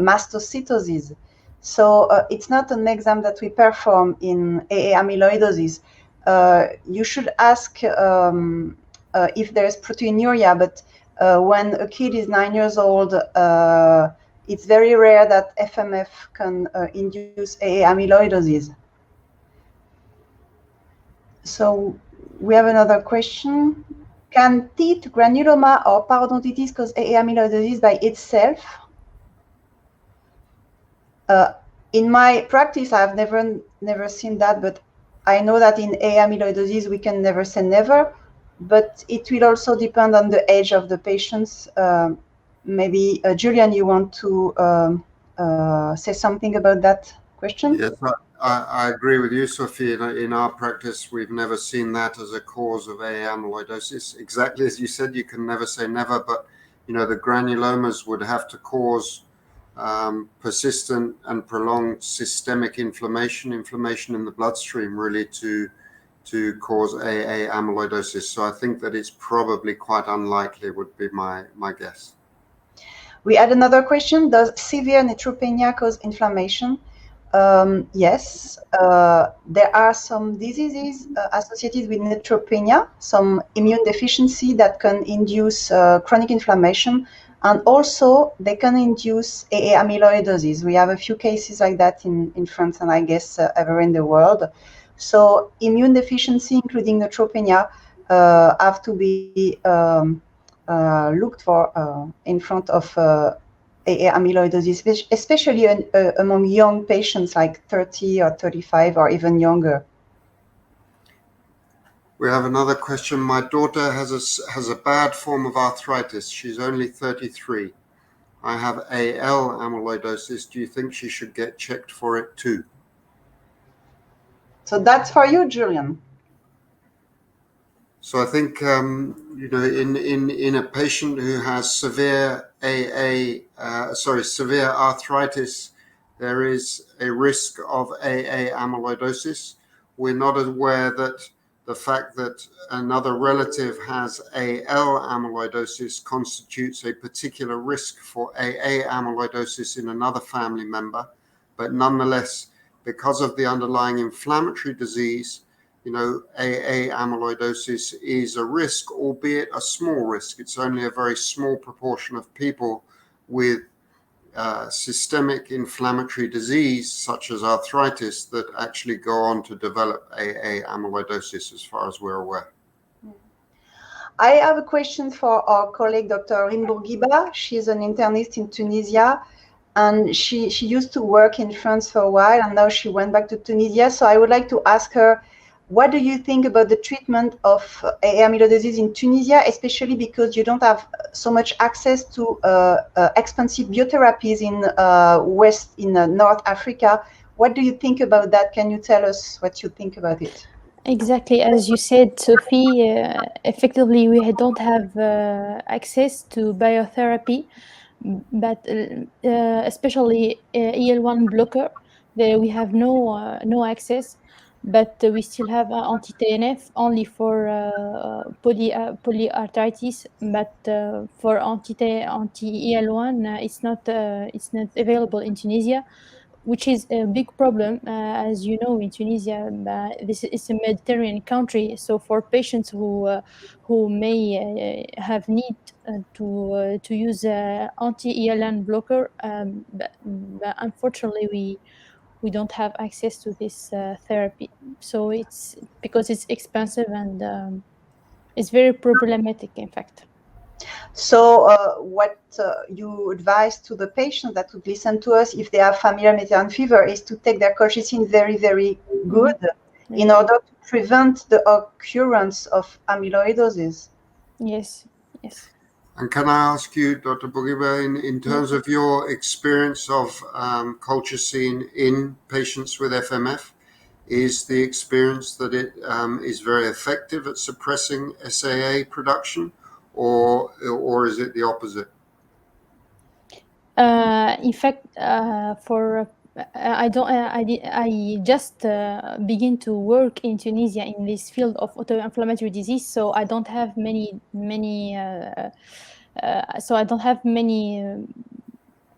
mastocytosis. So it's not an exam that we perform in AA amyloidosis. You should ask if there is proteinuria, but when a kid is 9 years old, it's very rare that FMF can induce AA amyloidosis. So we have another question. Can teeth, granuloma, or parodontitis cause AA amyloidosis by itself? In my practice, I've never seen that, but I know that in AA amyloidosis, we can never say never, but it will also depend on the age of the patients. Maybe, Julian, you want to say something about that question? Yes, I agree with you, Sophie. In our practice, we've never seen that as a cause of AA amyloidosis. Exactly as you said, you can never say never, but the granulomas would have to cause persistent and prolonged systemic inflammation in the bloodstream, really, to cause AA amyloidosis. So I think that it's probably quite unlikely, would be my guess. We had another question. Does severe neutropenia cause inflammation? Yes, there are some diseases associated with neutropenia, some immune deficiency that can induce chronic inflammation, and also they can induce AA amyloidosis. We have a few cases like that in France and I guess everywhere in the world. So immune deficiency, including neutropenia, have to be looked for in front of AA amyloidosis, especially among young patients like 30 or 35 or even younger. We have another question. My daughter has a bad form of arthritis. She's only 33. I have AL amyloidosis. Do you think she should get checked for it too? So that's for you, Julian. So I think in a patient who has severe severe arthritis, there is a risk of AA amyloidosis. We're not aware that the fact that another relative has AL amyloidosis constitutes a particular risk for AA amyloidosis in another family member, but nonetheless, because of the underlying inflammatory disease, AA amyloidosis is a risk, albeit a small risk. It's only a very small proportion of people with systemic inflammatory disease, such as arthritis, that actually go on to develop AA amyloidosis, as far as we're aware. I have a question for our colleague, Dr. Rim Bourguiba. She's an internist in Tunisia, and she used to work in France for a while, and now she went back to Tunisia. So I would like to ask her, what do you think about the treatment of AA amyloidosis in Tunisia, especially because you don't have so much access to expensive biotherapies in North Africa? What do you think about that? Can you tell us what you think about it? Exactly, as you said, Sophie, effectively we don't have access to biotherapy, but especially EL1 blocker, we have no access. But we still have anti-TNF only for polyarthritis, but for anti-EL1 it's not available in Tunisia, which is a big problem. As you know, in Tunisia, this is a Mediterranean country, so for patients who may have need to use anti-ELN blocker, but unfortunately we don't have access to this therapy. So it's because it's expensive and It's very problematic, in fact. So what you advise to the patient that would listen to us if they have familial Mediterranean fever is to take their colchicine very, very good in order to prevent the occurrence of amyloidosis. Yes, yes. And can I ask you, Dr. Bourguiba, in terms of your experience of colchicine in patients with FMF, is the experience that it is very effective at suppressing SAA production, or is it the opposite? In fact, I just begin to work in Tunisia in this field of autoinflammatory disease, so I don't have many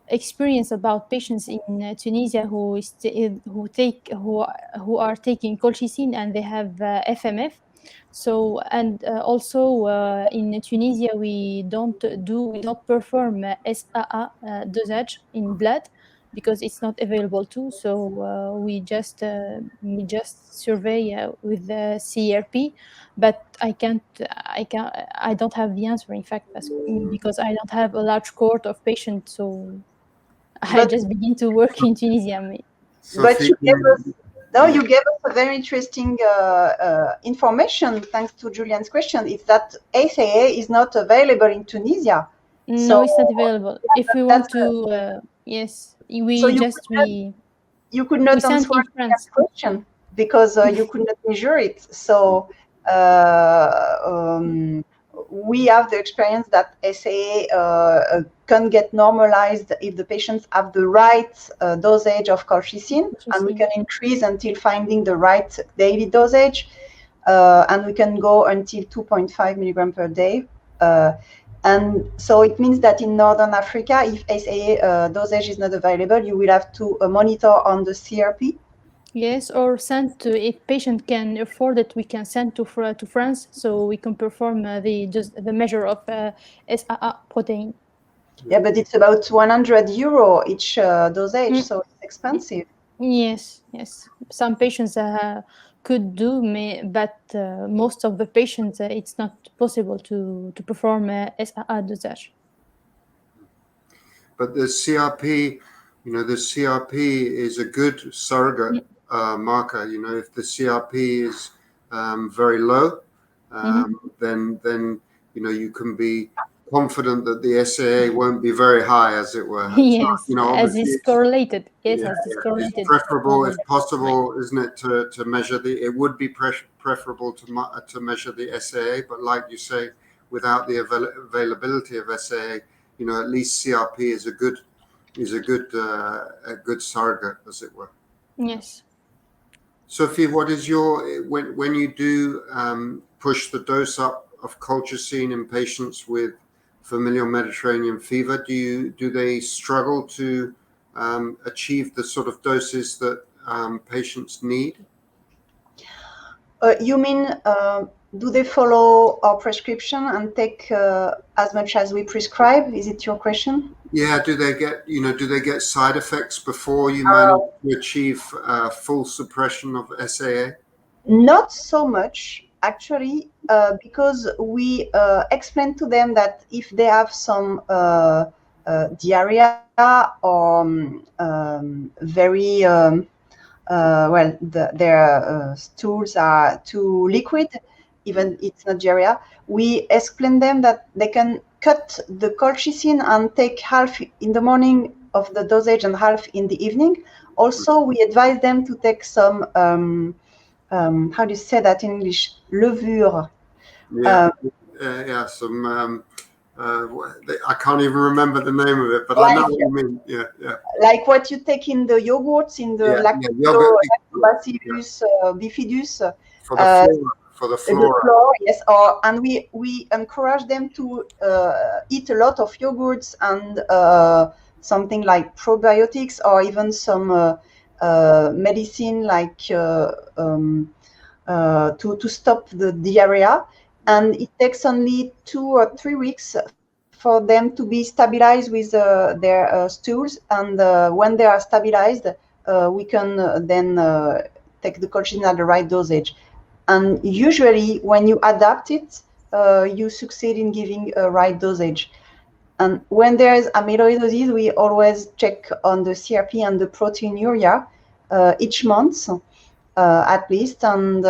experience about patients in Tunisia who are taking colchicine and they have FMF. So also in Tunisia we don't perform SAA dosage in blood because it's not available too. So we just survey with the CRP, but I don't have the answer, in fact, because I don't have a large cohort of patients. So I just begin to work in Tunisia. But you gave us a very interesting information, thanks to Julian's question, is that SAA is not available in Tunisia. No, it's not available. If we want to, yes, you could not answer that question because you could not measure it. So we have the experience that SAA can get normalized if the patients have the right dosage of colchicine, and we can increase until finding the right daily dosage, and we can go until 2.5 milligram per day. And so it means that in Northern Africa, if SAA dosage is not available, you will have to monitor on the CRP. Yes, or send to, if patient can afford it, we can send to France, so we can perform the measure of SAA protein. Yeah, but it's about €100 each dosage, so it's expensive. Yes, yes. Some patients could do, but most of the patients, it's not possible to perform SAA dosage. But the CRP, the CRP is a good surrogate marker. If the CRP is very low, then you can be confident that the SAA won't be very high, as it were. Yes, so, as is correlated. Yes, yeah, as is correlated. It's preferable, if possible, isn't it, to measure it would be preferable to measure the SAA, but like you say, without the availability of SAA, at least CRP is a good surrogate, as it were. Yes. Sophie, what is when you do push the dose up of colchicine in patients with familial Mediterranean fever, do they struggle to achieve the sort of doses that patients need? You mean, do they follow our prescription and take as much as we prescribe? Is it your question? Yeah. Do they get side effects before you manage to achieve full suppression of SAA? Not so much, actually, because we explain to them that if they have some diarrhea or very their stools are too liquid, even it's not diarrhea, we explain them that they can cut the colchicine and take half in the morning of the dosage and half in the evening. Also, we advise them to take some, how do you say that in English? Levure. Some, I can't even remember the name of it, but I know what you mean. Yeah. Like what you take in the yogurts, in the Lactobacillus bifidus. For the flora. Yes, and we encourage them to eat a lot of yogurts and something like probiotics, or even some medicine like to stop the diarrhea. And it takes only 2 or 3 weeks for them to be stabilized with their stools. And when they are stabilized, we can then take the colchicine at the right dosage. And usually when you adapt it, you succeed in giving a right dosage. And when there is amyloidosis, we always check on the CRP and the proteinuria each month, at least. And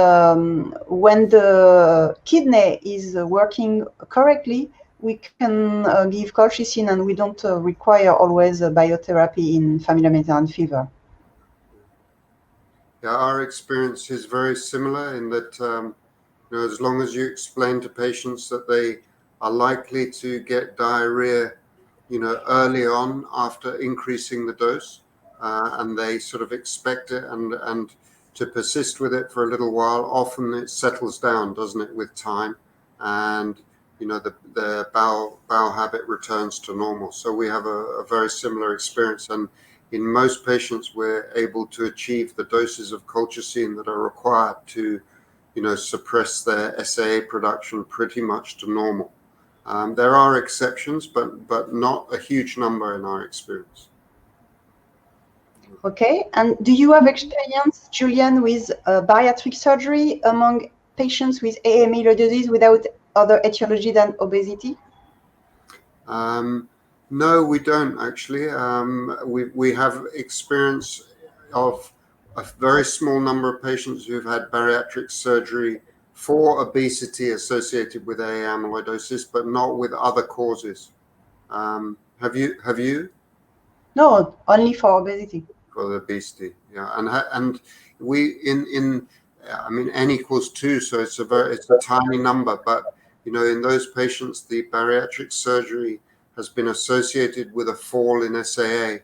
when the kidney is working correctly, we can give colchicine, and we don't require always biotherapy in familial Mediterranean fever. Yeah, our experience is very similar in that you know, as long as you explain to patients that they are likely to get diarrhea, you know, early on after increasing the dose, and they sort of expect it and to persist with it for a little while, often it settles down, doesn't it, with time, and you know the bowel habit returns to normal. So we have a very similar experience, and in most patients we're able to achieve the doses of colchicine that are required to, you know, suppress their SAA production pretty much to normal. There are exceptions, but not a huge number in our experience. Okay, and do you have experience, Julian, with bariatric surgery among patients with AA amyloidosis without other etiology than obesity? No, we don't actually. We have experience of a very small number of patients who've had bariatric surgery for obesity associated with AA amyloidosis, but not with other causes. Have you? No, only for obesity. For the obesity, yeah, and we I mean N equals 2, so it's a tiny number, but you know, in those patients the bariatric surgery has been associated with a fall in SAA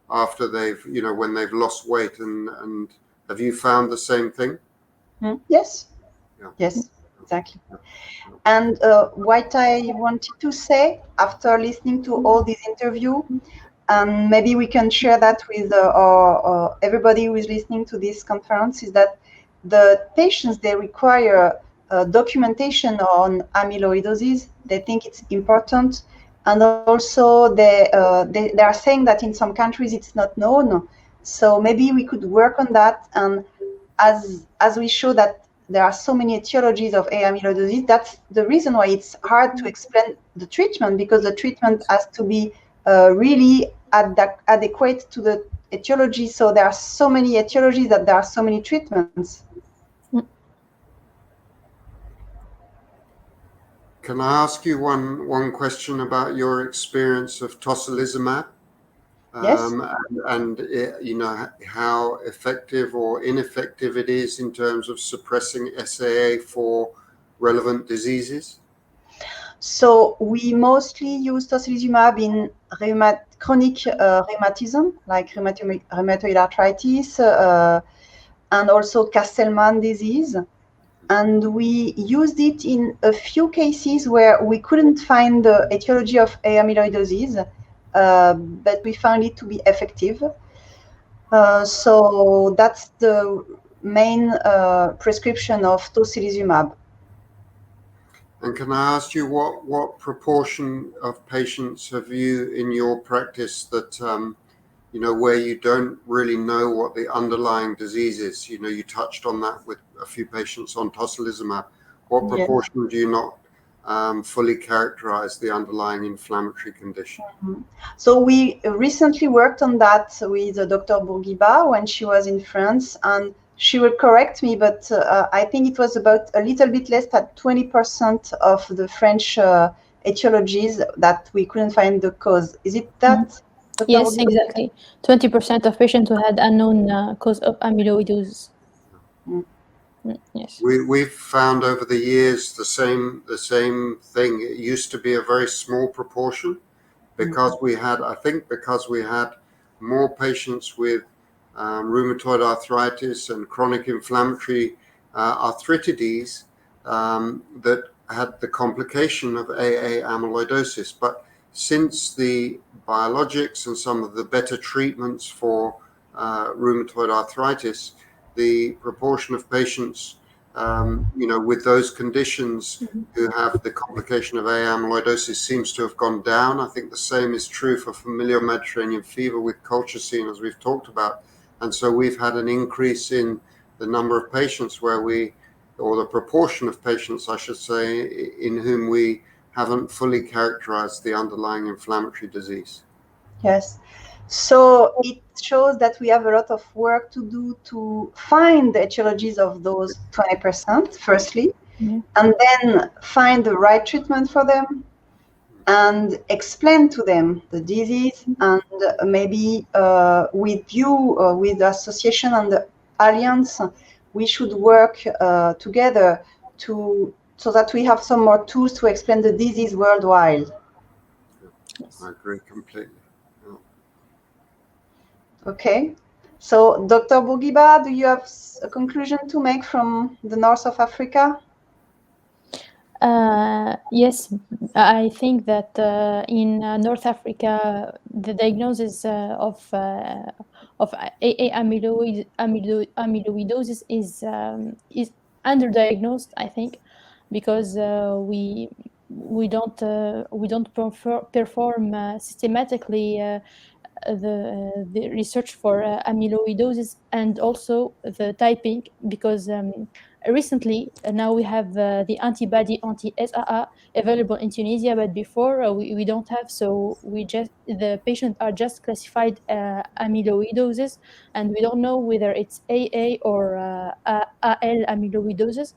after they've, you know, when they've lost weight, and have you found the same thing? Yes. Yeah. Yes, exactly. And what I wanted to say after listening to all this interview, and maybe we can share that with everybody who is listening to this conference, is that the patients, they require documentation on amyloidosis. They think it's important, and also they are saying that in some countries it's not known. So maybe we could work on that, and as we show that there are so many etiologies of AA amyloidosis, that's the reason why it's hard to explain the treatment, because the treatment has to be really adequate to the etiology. So there are so many etiologies that there are so many treatments. Can I ask you one question about your experience of tocilizumab? Yes. And you know, how effective or ineffective it is in terms of suppressing SAA for relevant diseases? So we mostly use tocilizumab in chronic rheumatism, like rheumatoid arthritis, and also Castleman disease. And we used it in a few cases where we couldn't find the etiology of amyloidosis, but we found it to be effective. So that's the main prescription of tocilizumab. And can I ask you what proportion of patients have you in your practice that you know, where you don't really know what the underlying disease is? You know, you touched on that with a few patients on tocilizumab. What proportion do you not fully characterize the underlying inflammatory condition? So we recently worked on that with Dr. Bourguiba when she was in France, and she will correct me, but I think it was about a little bit less than 20% of the French etiologies that we couldn't find the cause. Is it that? Yes, exactly. 20% of patients who had unknown cause of amyloidosis. Yes. We've found over the years the same thing. It used to be a very small proportion because we had more patients with rheumatoid arthritis and chronic inflammatory arthritis that had the complication of AA amyloidosis. But since the biologics and some of the better treatments for rheumatoid arthritis, the proportion of patients you know, with those conditions who have the complication of AA amyloidosis seems to have gone down. I think the same is true for familial Mediterranean fever with colchicine, as we've talked about. And so we've had an increase in the number of patients where we or the proportion of patients, I should say, in whom we haven't fully characterized the underlying inflammatory disease. Yes. So it shows that we have a lot of work to do to find the etiologies of those 20%, firstly, and then find the right treatment for them and explain to them the disease, and maybe with you, with the association and the alliance, we should work together so that we have some more tools to explain the disease worldwide. I agree completely. Okay, so Dr. Bourguiba, do you have a conclusion to make from the north of Africa? Yes, I think that in North Africa, the diagnosis of AA amyloidosis is underdiagnosed, I think, because we don't perform systematically the research for amyloidosis and also the typing, because recently now we have the antibody anti-SAA available in Tunisia, but before we don't have, so the patients are just classified amyloidosis, and we don't know whether it's AA or AL amyloidosis.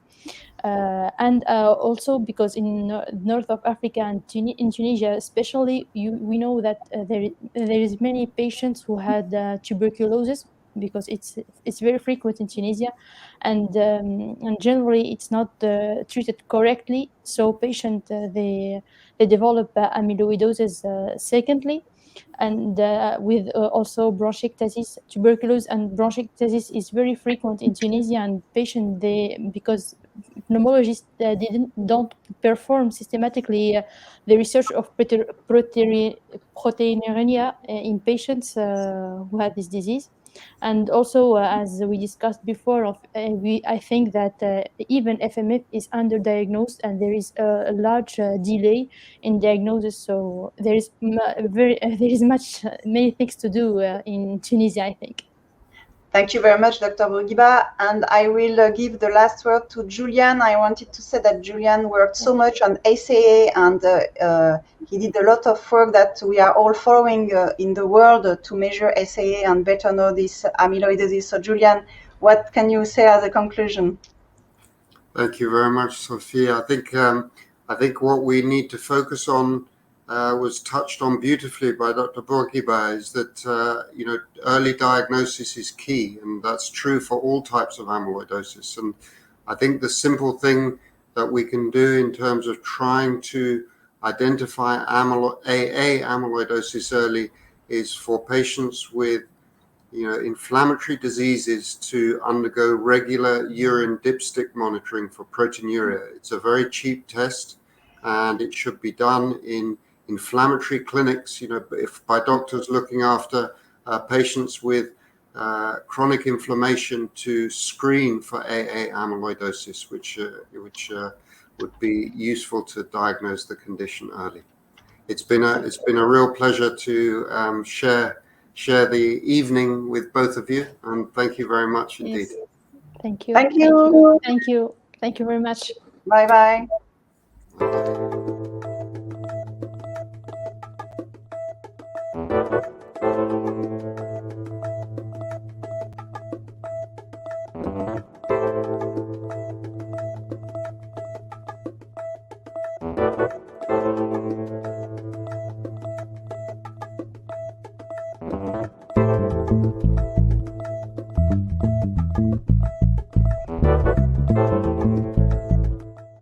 And also because in north of Africa and in Tunisia especially, we know that there is many patients who had tuberculosis, because it's very frequent in Tunisia, and generally it's not treated correctly, so patients they develop amyloidosis secondly, and with also bronchiectasis. Tuberculosis and bronchiectasis is very frequent in Tunisia, and patients, because pneumologists don't perform systematically the research of proteinuria in patients who have this disease. And also, as we discussed before, I think that even FMF is underdiagnosed, and there is a large delay in diagnosis. So there is many things to do in Tunisia, I think. Thank you very much, Dr. Bourguiba. And I will give the last word to Julian. I wanted to say that Julian worked so much on SAA, and he did a lot of work that we are all following in the world to measure SAA and better know this amyloidosis. So Julian, what can you say as a conclusion? Thank you very much, Sophia. I think what we need to focus on was touched on beautifully by Dr. Bourguiba, is that early diagnosis is key, and that's true for all types of amyloidosis. And I think the simple thing that we can do in terms of trying to identify AA amyloidosis early is for patients with inflammatory diseases to undergo regular urine dipstick monitoring for proteinuria. It's a very cheap test, and it should be done in inflammatory clinics, if by doctors looking after patients with chronic inflammation, to screen for AA amyloidosis, which would be useful to diagnose the condition early. It's been a real pleasure to share the evening with both of you, and thank you very much indeed. Yes. Thank you. Thank you. Thank you. Thank you very much. Bye-bye. Bye-bye.